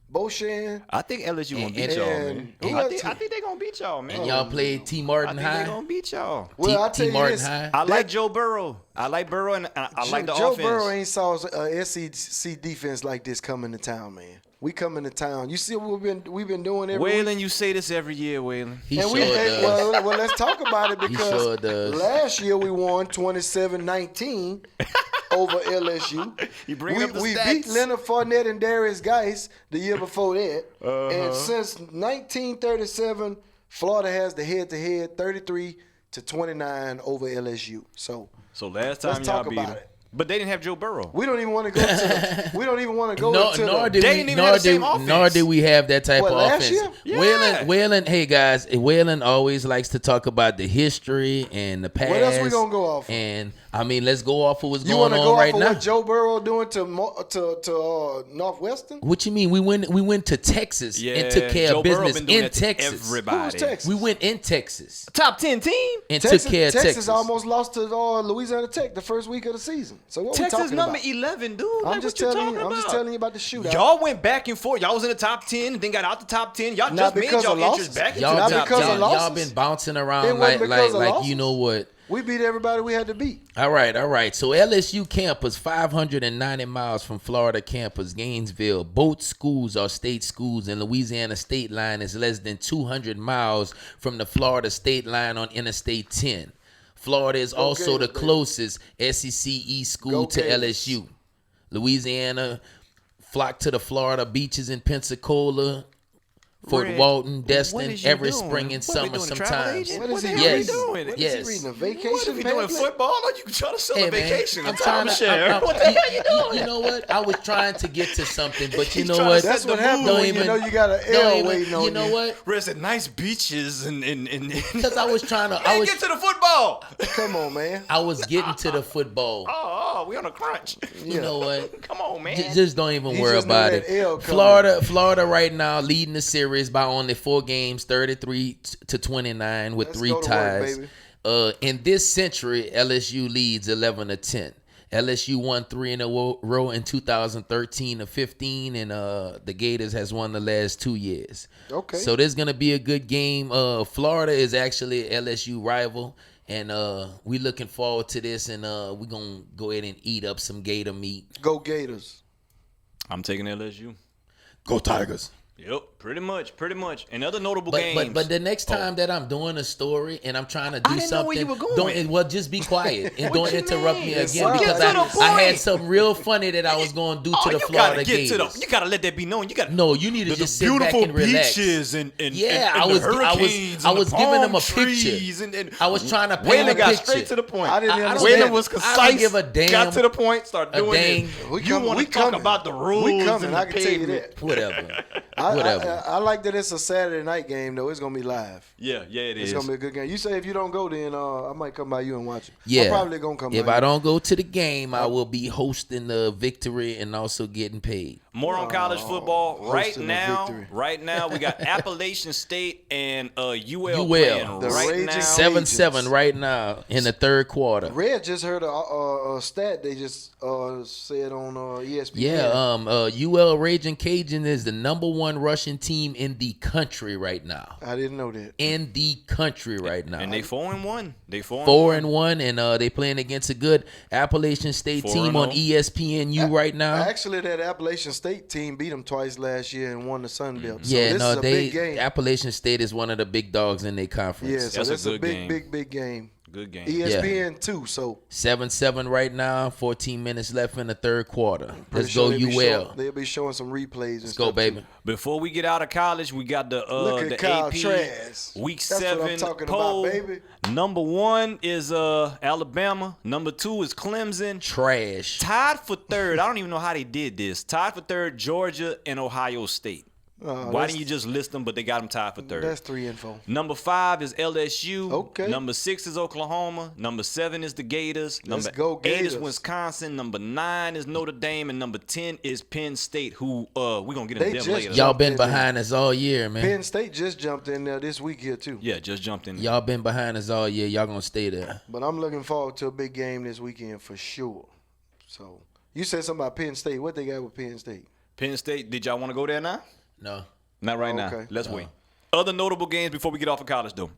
B: Beauchamp.
C: I think LSU gonna beat
A: And-
C: y'all,
B: and
C: man.
B: who
C: I
B: else?
C: think they gonna beat y'all, man.
A: and y'all played T.
C: I
A: Martin
C: think they
A: High.
C: gonna beat y'all.
B: Well, I tell
A: T.
B: you
A: Martin
B: this.
A: High.
C: I like Joe Burrow. I like Burrow, and I like the
B: Joe
C: offense.
B: Burrow ain't saw a SEC defense like this coming to town, man. We coming to town. You see what we've been doing every week?
C: Waylon, you say this every year, Waylon.
A: He
B: And
A: sure does.
B: well, let's talk about it because
A: sure does.
B: last year we won 27-19 over LSU.
C: You bring
B: we
C: up the
B: we
C: stats.
B: beat Leonard Fournette and Darius Geis the year before that. And since 1937, Florida has the head-to-head 33-29 over LSU. So
C: last time
B: let's
C: y'all
B: talk
C: beat
B: about
C: him.
B: it.
C: But they didn't have Joe Burrow.
B: We don't even want to go to we don't even want to go
A: No,
B: into
A: nor
B: the
A: did
C: They
A: we,
C: didn't even
A: nor
C: have the
A: did,
C: same offense.
A: nor did we have that type
B: What,
A: of
B: last
A: offense.
B: year?
C: Yeah.
A: Waylon, hey guys, Waylon always likes to talk about the history and the past.
B: What else we gonna go off of?
A: And I mean, let's go off of what's
B: You
A: going
B: want to
A: on
B: go
A: right
B: off of
A: now.
B: what Joe Burrow doing to Northwestern?
A: What you mean? We went to Texas
C: Yeah,
A: and took care
C: Joe
A: of
C: Burrow
A: business
C: been doing
A: in
C: that to
A: Texas.
C: everybody.
B: Who was Texas?
A: We went in Texas
C: Top 10 team.
A: and
B: Texas,
A: took care of Texas.
B: Texas almost lost to Louisiana Tech the first week of the season. So what we
C: Texas
B: talking
C: number
B: about?
C: 11, dude.
B: I'm
C: Like,
B: just
C: what
B: telling you.
C: talking
B: I'm just
C: about?
B: telling you about the shootout.
C: Y'all went back and forth. Y'all was in the top 10 and then got out the top 10. Y'all
B: Not
C: just made
B: because
C: y'all
B: of
C: interest
B: losses.
C: back into
A: Y'all,
B: Not
C: the top
B: because of
C: 10.
B: losses.
A: y'all been bouncing
B: It
A: around
B: wasn't because of
A: like
B: losses.
A: you know what.
B: We beat everybody we had to beat.
A: All right. So LSU campus, 590 miles from Florida campus, Gainesville. Both schools are state schools, and Louisiana state line is less than 200 miles from the Florida state line on Interstate 10. Florida is also the
B: Gators, baby.
A: closest SEC East school
B: Go
A: to
B: Gators.
A: LSU. Louisiana flock to the Florida beaches in Pensacola, Fort
C: Reg,
A: Walton,
C: what
A: Destin,
C: is you
A: every
C: doing?
A: spring and
C: What are we
A: summer
C: doing, a travel
A: sometimes.
C: agent?
B: What
C: What
B: is
C: the
B: he
C: hell
A: Yes.
C: are we doing?
B: What is
A: Yes.
B: he reading? A
C: What
B: vacation
C: are we doing,
B: pamphlet?
C: football? Or you trying to sell
A: Hey,
C: a
A: man,
C: vacation?
A: I'm
C: A
A: trying to.
C: timeshare? What the hell are you doing?
A: You know what? I was trying to get to something, but you
C: He's
A: know
C: trying to
A: what?
C: set
B: That's
C: the
B: what happened
A: Don't
B: when
A: even-
B: you know you got an
A: don't
B: L
A: even-
B: waiting on you.
A: You know what?
C: Where's the nice beaches and
A: Because I was trying to.
C: Man, get to the football.
B: Come on, man.
A: I was getting to the football.
C: Oh, we on a crunch.
A: You know what?
C: Come on, man.
A: Just don't even
B: He
A: worry
B: just knew
A: about
B: that
A: it.
B: L coming.
A: Florida right now leading the series by only 4 games, 33-29 with
B: Let's
A: 3
B: go to work,
A: ties.
B: baby.
A: In this century, LSU leads 11-10. LSU won 3 in a row in 2013 to 15, and the Gators has won the last 2 years.
B: Okay.
A: So there's gonna be a good game. Florida is actually an LSU rival, and we looking forward to this. And we're gonna go ahead and eat up some Gator meat.
B: Go Gators.
C: I'm taking LSU.
A: Go Tigers.
C: Yep, pretty much. And other notable games.
A: But the next time that I'm doing a story and I'm trying to do
C: didn't know where
A: something,
C: you were going.
A: well, just be quiet and don't
C: you
A: interrupt
C: mean?
A: me
B: Yes,
A: again
B: sir.
A: because
C: Get to the
A: I had
C: point.
A: something real funny that I was going to do to the
C: you
A: Florida
C: gotta get
A: Gators.
C: to the. You gotta let that be known. You got
A: No, you need to
C: the
A: just sit
C: beautiful
A: back and relax.
C: beaches and
A: Yeah,
C: and
A: I
C: the
A: was
C: hurricanes
A: I
C: and
A: was
C: the
A: giving them
C: palm
A: a picture.
C: trees and
A: I was trying to paint
C: Waylon
A: a
C: got
A: picture.
C: straight to the point.
B: I didn't
A: I don't
B: understand.
C: Waylon was
A: I don't
C: concise.
A: give a damn.
C: Got to the point. Start
A: A
C: doing
A: dang.
C: it.
B: We
C: You
B: coming-
C: want
B: we
C: to talk
B: coming.
C: about the rules
B: We coming,
C: and
B: I
C: the
B: can tell you
C: pavement.
B: that.
A: Whatever.
B: I like that it's a Saturday night game though. It's gonna be live.
C: Yeah, it
B: It's
C: is.
B: gonna be a good game. You say if you don't go, then I might come by you and watch it.
A: Yeah.
B: I'm probably gonna come.
A: If
B: by
A: I
B: you.
A: don't go to the game, I will be hosting the victory and also getting paid.
C: More on college football right
B: hosting a
C: now.
B: victory.
C: Right now, we got Appalachian State and UL
A: UL.
C: playing
B: The
C: right
B: Raging
C: now.
A: 7-7 right now in the third quarter.
B: Red just heard a stat they just said on ESPN.
A: Yeah, UL Raging Cajun is the #1 rushing team in the country right now.
B: I didn't know that.
A: In the country right now.
C: And they 4-1. They
A: 4-1, and they playing against a good Appalachian State team on
C: 4-0.
A: ESPNU right now.
B: Actually, that Appalachian State team beat them twice last year and won the Sun Belt. So
A: Yeah,
B: this
A: no,
B: is a big game.
A: Appalachian State is one of the big dogs in their conference.
B: Yeah, so
C: That's a
B: this is a
C: good
B: big,
C: game.
B: big game.
C: Good game.
B: ESPN too. So
A: 7-7 right now. 14 minutes left in the third quarter.
B: pretty
A: Let's
B: sure
A: go
B: they'll
A: UL.
B: they'll be showing some replays.
A: Let's go, baby.
C: Before we get out of college, we got the
B: Look at
C: the
B: Kyle
C: AP
B: Trask.
C: Week
B: That's what
C: 7
B: I'm talking
C: poll.
B: about, baby.
C: Number 1 is Alabama. Number 2 is Clemson.
A: Trash.
C: Tied for third. I don't even know how they did this. Tied for third, Georgia and Ohio State. Why
B: that's-
C: didn't you just list them? But they got them tied for third.
B: That's 3 and 4.
C: Number 5 is LSU.
B: Okay.
C: Number 6 is Oklahoma. Number 7 is the Gators.
B: Let's
C: Number
B: go
C: 8 is
B: Gators.
C: Wisconsin. Number 9 is Notre Dame. And number 10 is Penn State, who we're going to get into
B: They
C: them
B: just
C: later.
A: Y'all been
B: in there.
A: behind us all year, man.
B: Penn State just jumped in there this week here too.
C: Yeah, just jumped in.
A: Y'all been behind us all year. Y'all gonna stay there.
B: But I'm looking forward to a big game this weekend for sure. So you said something about Penn State. What they got with Penn State?
C: Penn State, did y'all want to go there now?
A: No.
C: Not right now.
B: Okay.
C: Let's wait. Other notable games before we get off of college, though.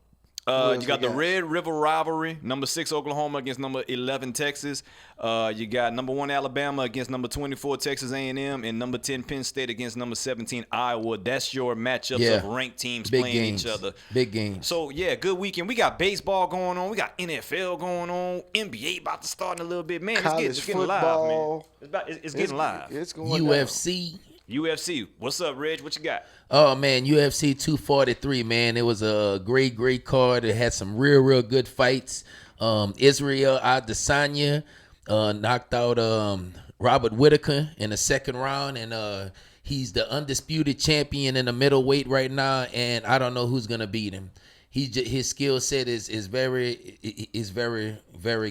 B: else
C: You got
B: we
C: the
B: got?
C: Red River rivalry, number 6 Oklahoma against number 11 Texas. You got number 1 Alabama against number 24 Texas A&M, and number 10 Penn State against number 17 Iowa. That's your matchups
A: Yeah.
C: of ranked teams
A: Big
C: playing
A: games.
C: each other.
A: Big games.
C: So yeah, good weekend. We got baseball going on. We got NFL going on. NBA about to start in a little bit. Man,
B: College
C: it's getting live,
B: football.
C: man. It's getting live.
B: It's going
A: UFC.
C: UFC. What's up, Reg? What you got?
A: Oh man, UFC 243, man. It was a great card. It had some real good fights. Israel Adesanya knocked out Robert Whitaker in the second round, and he's the undisputed champion in the middleweight right now. And I don't know who's gonna beat him. His skill set is very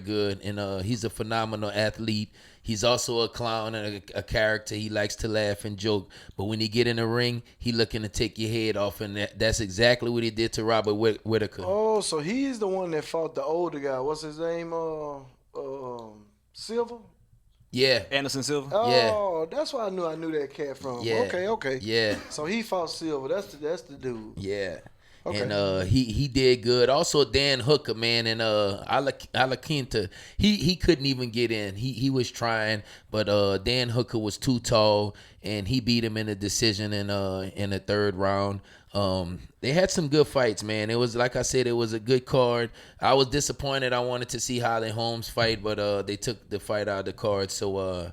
A: good, and he's a phenomenal athlete. He's also a clown and a character. He likes to laugh and joke, but when he get in the ring, he looking to take your head off, and that's exactly what he did to Robert Whitaker.
B: Oh, so he's the one that fought the older guy. What's his name? Silver.
A: Yeah,
C: Anderson Silva.
B: Oh, that's why I knew that cat from.
A: Yeah.
B: Okay.
A: yeah,
B: So he fought Silver. That's the dude.
A: yeah.
B: Okay.
A: And he did good. Also Dan Hooker, man, and Alaquinta, he couldn't even get in. He was trying, but Dan Hooker was too tall, and he beat him in a decision in the third round. They had some good fights, man. It was, like I said, it was a good card. I was disappointed. I wanted to see Holly Holmes fight, but they took the fight out of the card. So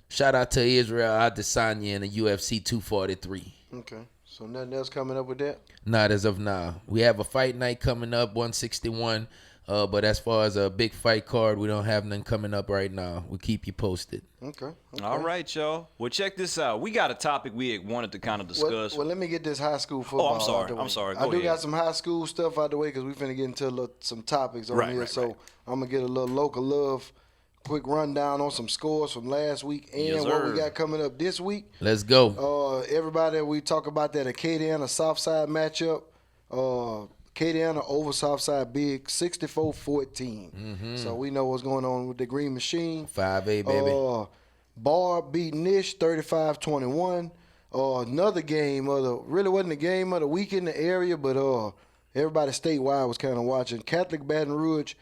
A: shout out to Israel Adesanya in the UFC 243.
B: Okay. So nothing else coming up with that?
A: Not as of now. We have a fight night coming up, 161. But as far as a big fight card, we don't have none coming up right now. We'll keep you posted.
B: Okay.
C: All right, y'all. Well, check this out. We got a topic we wanted to kind of discuss.
B: Well, let me get this high school football.
C: I'm sorry.
B: out the way.
C: I'm sorry.
B: I
C: Go
B: do
C: ahead.
B: got some high school stuff out the way because we finna get into some topics on here.
C: Right,
B: so
C: right.
B: I'm gonna get a little local love. Quick rundown on some scores from last week and
C: Yes,
B: what we
C: sir.
B: got coming up this week.
A: Let's go.
B: Everybody, we talk about that Acadiana Southside matchup. Acadiana over Southside big, 64-14. So we know what's going on with the Green Machine.
A: 5A, baby.
B: Bar beat Nish 35-21. Another game really wasn't a game of the week in the area, but everybody statewide was kind of watching. Catholic Baton Rouge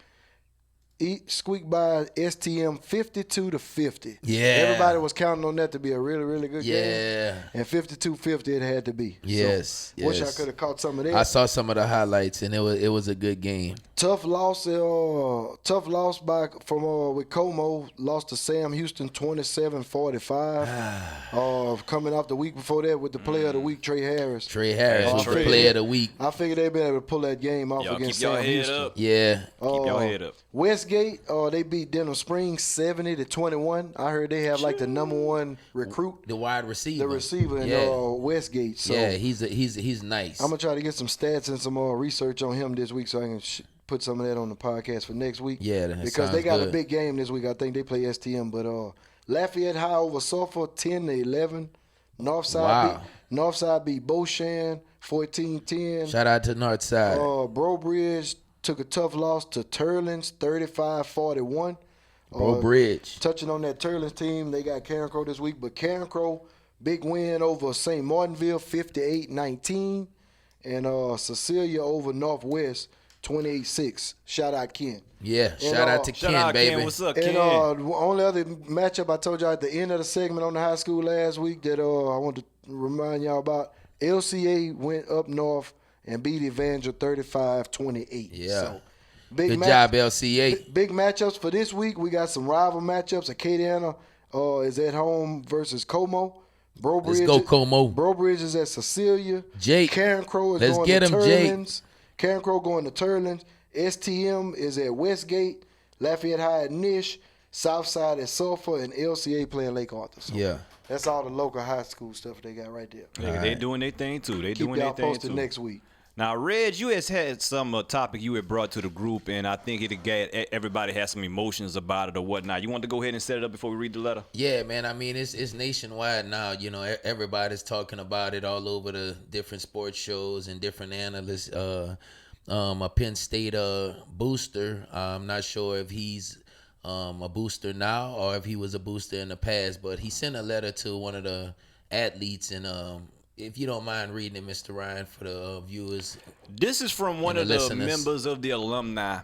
B: squeaked by STM 52-50.
A: Yeah.
B: Everybody was counting on that to be a really, really good game.
A: Yeah.
B: And 52-50 it had to be.
A: Yes.
B: So, wish I
A: yes.
B: could have caught some of that.
A: I saw some of the highlights, and it was a good game.
B: Tough loss by from with Como, lost to Sam Houston 27-45. Coming off the week before that with the player of the week, Trey Harris.
A: Trey Harris was the
C: Trey.
A: player of the week.
B: I figured they'd be able to pull that game off
C: Y'all
B: against
C: keep y'all
B: Sam
C: head
B: Houston.
C: up.
A: Yeah.
C: Keep y'all head up.
B: Westgate, they beat Denham Springs 70-21. I heard they have like the number one recruit,
A: The wide receiver.
B: the receiver in
A: Yeah.
B: Westgate. So
A: Yeah, he's nice.
B: I'm gonna try to get some stats and some more research on him this week, so I can put some of that on the podcast for next week.
A: Yeah, that
B: because they
A: sounds
B: got a
A: good.
B: big game this week. I think they play STM, but Lafayette High over Suffolk 10-11. Northside beat Beauchamp 14-10.
A: Shout out to Northside.
B: Bro Bridge took a tough loss to Turlins 35-41.
A: Bro Bridge.
B: Touching on that Turlins team, they got Karen Crow this week, but Karen Crow, big win over St. Martinville 58-19. And Cecilia over Northwest 28-6. Shout out Ken.
A: Yeah, shout out to
C: Shout
A: Ken,
C: out
A: baby.
C: Ken. What's up,
B: And
C: Ken?
B: the only other matchup I told y'all at the end of the segment on the high school last week that I want to remind y'all about, LCA went up north and beat Evangel 35-28.
A: Yeah.
B: So, big
A: Good job, LCA.
B: Big matchups for this week. We got some rival matchups. Acadiana is at home versus Como.
A: Let's go, Como.
B: Bro Bridge is at Cecilia.
A: Jake.
B: Karen Crow is
A: Let's
B: going
A: get
B: to
A: him, Jake.
B: Turlins. Karen Crow going to Turlins. STM is at Westgate. Lafayette High at Nish. Southside at Sulphur. And LCA playing Lake Arthur. So
A: Yeah.
B: that's all the local high school stuff they got right there.
C: They doing their thing too. They
B: Keep
C: doing their
B: y'all
C: thing
B: posted
C: too.
B: next week.
C: Now, Reg, you had some topic you had brought to the group, and I think everybody has some emotions about it or whatnot. You want to go ahead and set it up before we read the letter?
A: Yeah, man. I mean, it's nationwide now. You know, everybody's talking about it all over the different sports shows and different analysts. A Penn State booster. I'm not sure if he's a booster now or if he was a booster in the past, but he sent a letter to one of the athletes, and if you don't mind reading it, Mr. Ryan, for the viewers.
C: This is from one
A: And
C: of
A: the
C: the
A: listeners.
C: members of the alumni.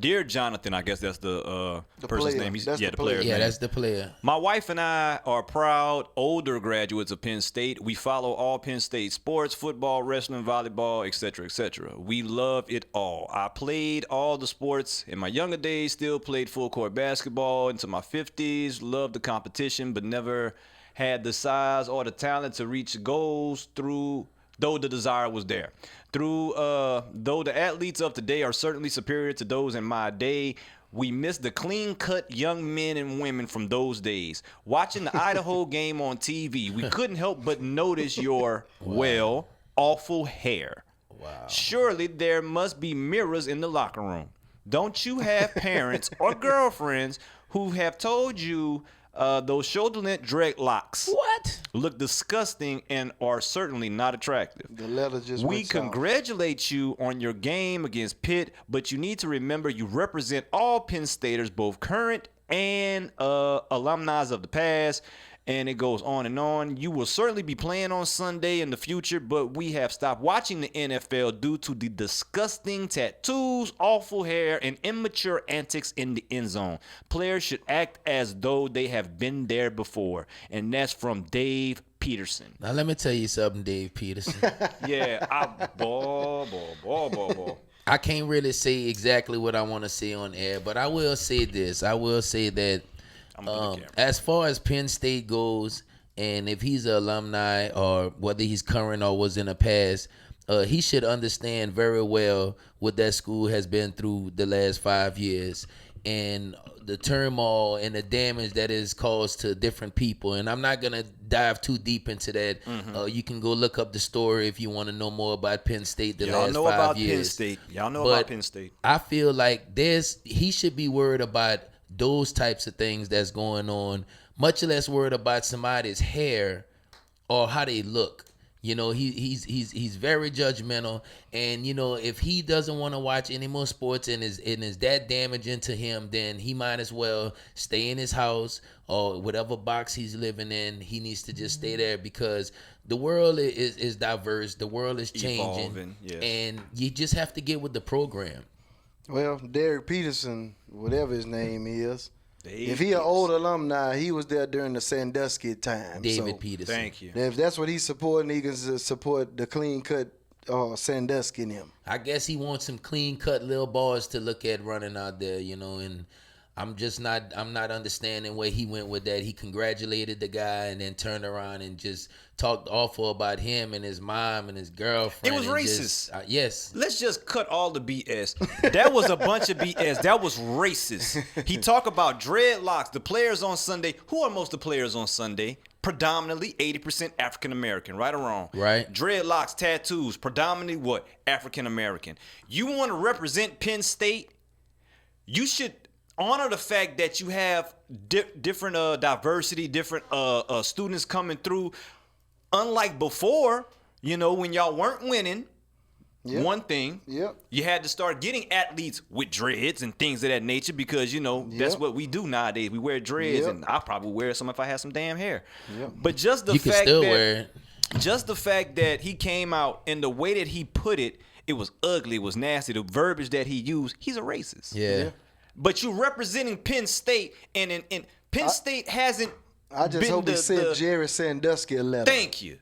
C: Dear Jonathan, I guess that's the person's
B: player.
C: name.
B: That's the
C: the
B: player.
C: player's
A: Yeah,
C: name.
A: that's the player.
C: My wife and I are proud older graduates of Penn State. We follow all Penn State sports, football, wrestling, volleyball, etc., etc. We love it all. I played all the sports in my younger days, still played full court basketball into my 50s, loved the competition, but never had the size or the talent to reach goals though the desire was there. Though the athletes of today are certainly superior to those in my day, we miss the clean-cut young men and women from those days. Watching the Idaho game on TV, we couldn't help but notice your, awful hair.
A: Wow.
C: Surely there must be mirrors in the locker room. Don't you have parents or girlfriends who have told you those shoulder-length dreadlocks
A: What?
C: look disgusting and are certainly not attractive?
B: The letter just
C: We
B: went south.
C: congratulate you on your game against Pitt, but you need to remember you represent all Penn Staters, both current and alumni of the past. And it goes on and on. You will certainly be playing on Sunday in the future, but we have stopped watching the NFL due to the disgusting tattoos, awful hair, and immature antics in the end zone. Players should act as though they have been there before. And that's from Dave Peterson.
A: Now, let me tell you something, Dave Peterson.
C: Yeah, boy.
A: I can't really say exactly what I want to say on air, but I will say this. I will say that as far as Penn State goes, and if he's an alumni or whether he's current or was in the past, he should understand very well what that school has been through the last 5 years and the turmoil and the damage that is caused to different people. And I'm not going to dive too deep into that. You can go look up the story if you want to know more about Penn State the last 5 years.
C: Y'all know about Penn State. Y'all know about Penn State.
A: I feel like he should be worried about those types of things that's going on, much less worried about somebody's hair or how they look. You know, he's very judgmental, and you know, if he doesn't want to watch any more sports and is that damaging to him, then he might as well stay in his house or whatever box he's living in. He needs to just stay there because the world is diverse, the world is changing,
C: Evolving, yes.
A: and you just have to get with the program.
B: Well, Derek Peterson, whatever his name is, if he an
C: Peterson.
B: old alumni, he was there during the Sandusky time.
A: David
B: so
A: Peterson.
C: Thank you.
B: If that's what he's supporting, he can support the clean cut Sandusky in him.
A: I guess he wants some clean cut little boys to look at running out there, and I'm not understanding where he went with that. He congratulated the guy and then turned around and just talked awful about him and his mom and his girlfriend.
C: It was
A: and
C: racist.
A: Yes.
C: Let's just cut all the BS. That was a bunch of BS. That was racist. He talked about dreadlocks, the players on Sunday. Who are most of the players on Sunday? Predominantly 80% African American, right or wrong?
A: Right.
C: Dreadlocks, tattoos, predominantly what? African American. You want to represent Penn State? You should honor the fact that you have different diversity, different students coming through. Unlike before, when y'all weren't winning, one thing, you had to start getting athletes with dreads and things of that nature because, that's what we do nowadays. We wear dreads, and I'll probably wear some if I had some damn hair. But just the
A: You
C: fact
A: can still
C: that,
A: wear it.
C: just the fact that he came out and the way that he put it, it was ugly, it was nasty. The verbiage that he used, he's a racist.
A: Yeah.
C: But you're representing Penn State, and Penn State hasn't.
B: I just hope he sent Jerry Sandusky a letter.
C: Thank you.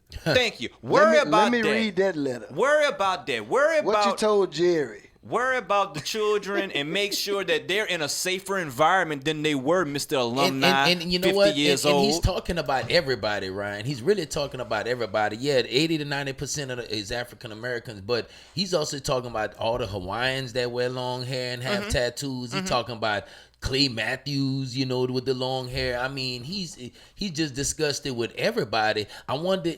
C: Worry about that.
B: Let me read that letter.
C: Worry about that.
B: What you told Jerry.
C: Worry about the children and make sure that they're in a safer environment than they were, Mr. Alumni,
A: and you know
C: 50
A: what?
C: years
A: and
C: old.
A: he's talking about everybody, Ryan. He's really talking about everybody. Yeah, 80 to 90% is African Americans, but he's also talking about all the Hawaiians that wear long hair and have tattoos. He's talking about Clay Matthews, with the long hair. I mean, he's just disgusted with everybody. I wonder.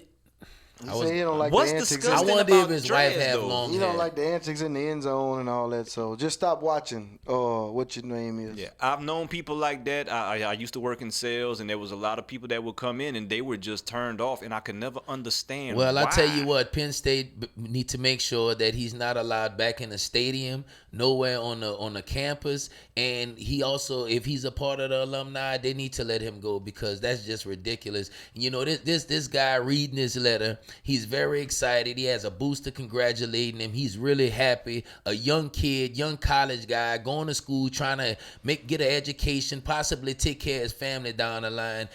B: He don't like
C: What's
B: the antics.
C: disgusting
A: I wonder
C: about
A: if his
C: dreads,
A: wife have
C: though?
A: long
B: He
A: hair.
B: don't like the antics in the end zone and all that. So just stop watching. What your name is?
C: Yeah, I've known people like that. I used to work in sales, and there was a lot of people that would come in, and they were just turned off, and I could never understand
A: Well,
C: why.
A: I tell you what, Penn State need to make sure that he's not allowed back in the stadium, nowhere on the campus, and he also, if he's a part of the alumni, they need to let him go because that's just ridiculous. This guy reading this letter, he's very excited. He has a booster congratulating him. He's really happy. A young kid, young college guy, going to school, trying to get an education, possibly take care of his family down the line.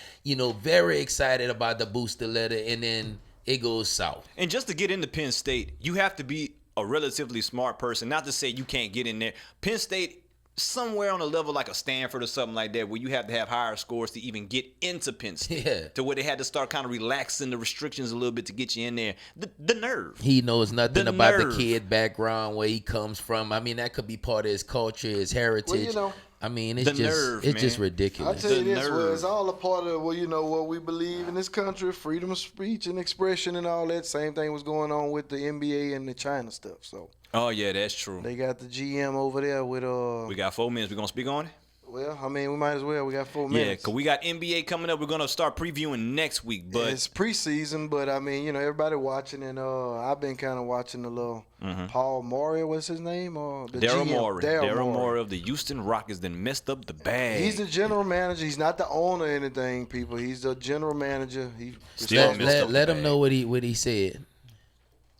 A: Very excited about the booster letter, and then it goes south.
C: And just to get into Penn State, you have to be a relatively smart person. Not to say you can't get in there. Penn State, somewhere on a level like a Stanford or something like that, where you have to have higher scores to even get into Penn State.
A: Yeah.
C: To where they had to start kind of relaxing the restrictions a little bit to get you in there. The nerve.
A: He knows nothing
C: The
A: about
C: nerve.
A: the kid background, where he comes from. I mean, that could be part of his culture, his heritage. I mean, it's
C: The nerve,
A: just
C: man.
A: ridiculous.
B: I tell you
C: The
B: this,
C: nerve.
B: it's all a part of what we believe in this country, freedom of speech and expression and all that. Same thing was going on with the NBA and the China stuff. So
C: Oh, yeah, that's true.
B: they got the GM over there with
C: We got 4 minutes. We going to speak on it?
B: Well, I mean, we might as well. We got 4
C: Yeah,
B: minutes.
C: because we got NBA coming up. We're going to start previewing next week. But
B: It's preseason, but I mean, everybody watching, and I've been kind of watching the little Paul Morey, what's his name?
C: Daryl Morey. Daryl Morey of the Houston Rockets then messed up the bag.
B: He's the general manager. He's not the owner or anything, people. He's the general manager. He
C: Still messed up the
A: let him
C: bag.
A: know what he said.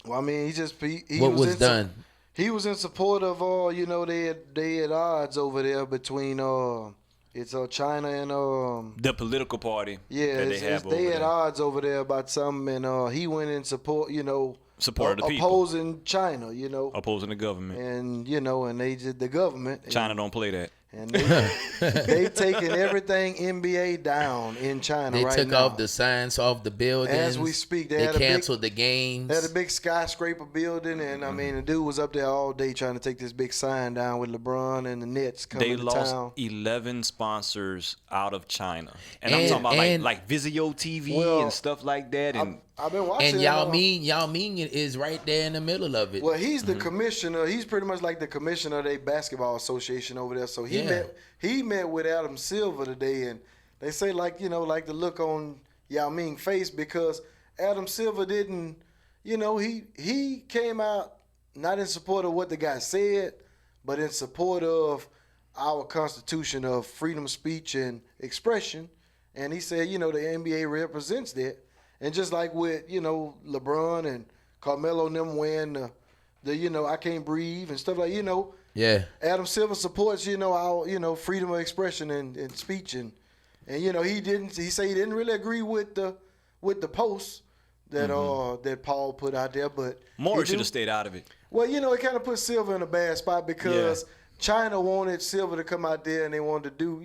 B: Well, I mean, he
A: What was done.
B: He was in support of they had odds over there between it's China and
C: the political party
B: yeah,
C: that they have over
B: they had
C: there.
B: odds over there about something, and he went in support
C: Support of the people.
B: opposing China,
C: Opposing the government.
B: and and they did the government.
C: China don't play that.
B: And they taking everything NBA down in China
A: They
B: right
A: took
B: now.
A: off the signs off the buildings.
B: As we speak,
A: they
B: had a big-
A: canceled the games.
B: They had a big skyscraper building, and I mean, the dude was up there all day trying to take this big sign down with LeBron and the Nets coming
C: They
B: to
C: lost
B: town.
C: 11 sponsors out of China. And I'm
A: And-
C: talking about
A: and-
C: like Vizio TV
B: Well,
C: and stuff like that. And
B: I've been watching.
A: And Yao Ming is right there in the middle of it.
B: Well, he's the commissioner. He's pretty much like the commissioner of their basketball association over there. So he met with Adam Silver today, and they say like the look on Yao Ming's face, because Adam Silver didn't, he came out not in support of what the guy said, but in support of our Constitution of freedom of speech and expression. And he said, the NBA represents that. And just like with, LeBron and Carmelo and them wearing the I can't breathe and stuff like,
A: Yeah.
B: Adam Silver supports, our, freedom of expression and speech and he said he didn't really agree with the post that that Paul put out there, but
C: Moore should have stayed out of it.
B: Well, it kind of put Silver in a bad spot because China wanted Silver to come out there and they wanted to do,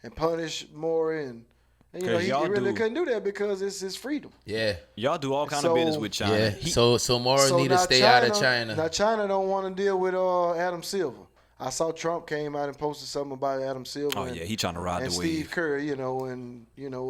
B: and punish Moore and he really couldn't do that because it's his freedom.
A: Yeah.
C: Y'all do all kind of business with China.
A: Yeah. So Moore need to stay out of China.
B: Now China don't want to deal with Adam Silver. I saw Trump came out and posted something about Adam Silver.
C: Oh, he trying to ride the wave.
B: And Steve Kerr,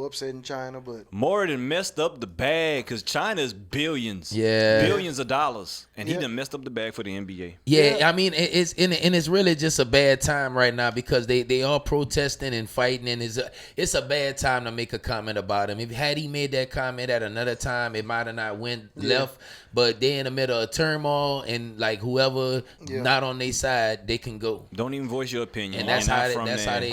B: upsetting China. But
C: Moore done messed up the bag because China is billions.
A: Yeah.
C: Billions of dollars. And he done messed up the bag for the NBA.
A: Yeah, I mean, it's really just a bad time right now because they are protesting and fighting, and it's a bad time to make a comment about him. Had he made that comment at another time, it might have not went left. But they in the middle of turmoil, and like whoever not on their side, they can go.
C: Don't even voice your opinion.
A: And that's how they.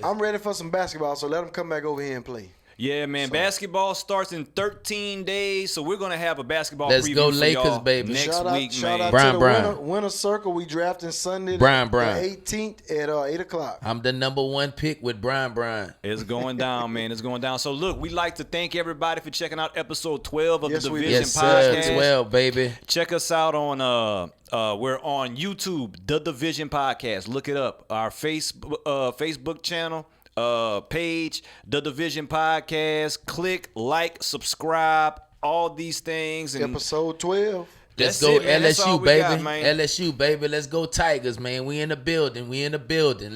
B: I'm ready for some basketball, so let them come back over here and play.
C: Yeah, man. Basketball starts in 13 days, so we're gonna have a basketball
A: Let's
C: preview
A: go
C: for
A: Lakers,
C: y'all
A: baby.
C: next week,
B: Shout out
A: Brian,
B: to the winner circle. We drafting Sunday, the 18th at 8:00.
A: I'm the number 1 pick with Brian.
C: It's going down, man. It's going down. So look, we'd like to thank everybody for checking out episode 12 of the Division Podcast.
A: 12, baby.
C: Check us out on we're on YouTube, The Division Podcast. Look it up. Our Facebook channel. Page, The Division Podcast. Click, like, subscribe, all these things. And
B: episode 12.
A: Let's go LSU, baby. LSU, baby. Let's go Tigers, man. We in the building.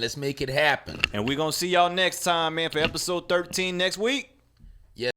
A: Let's make it happen.
C: And we're going to see y'all next time, man, for episode 13 next week.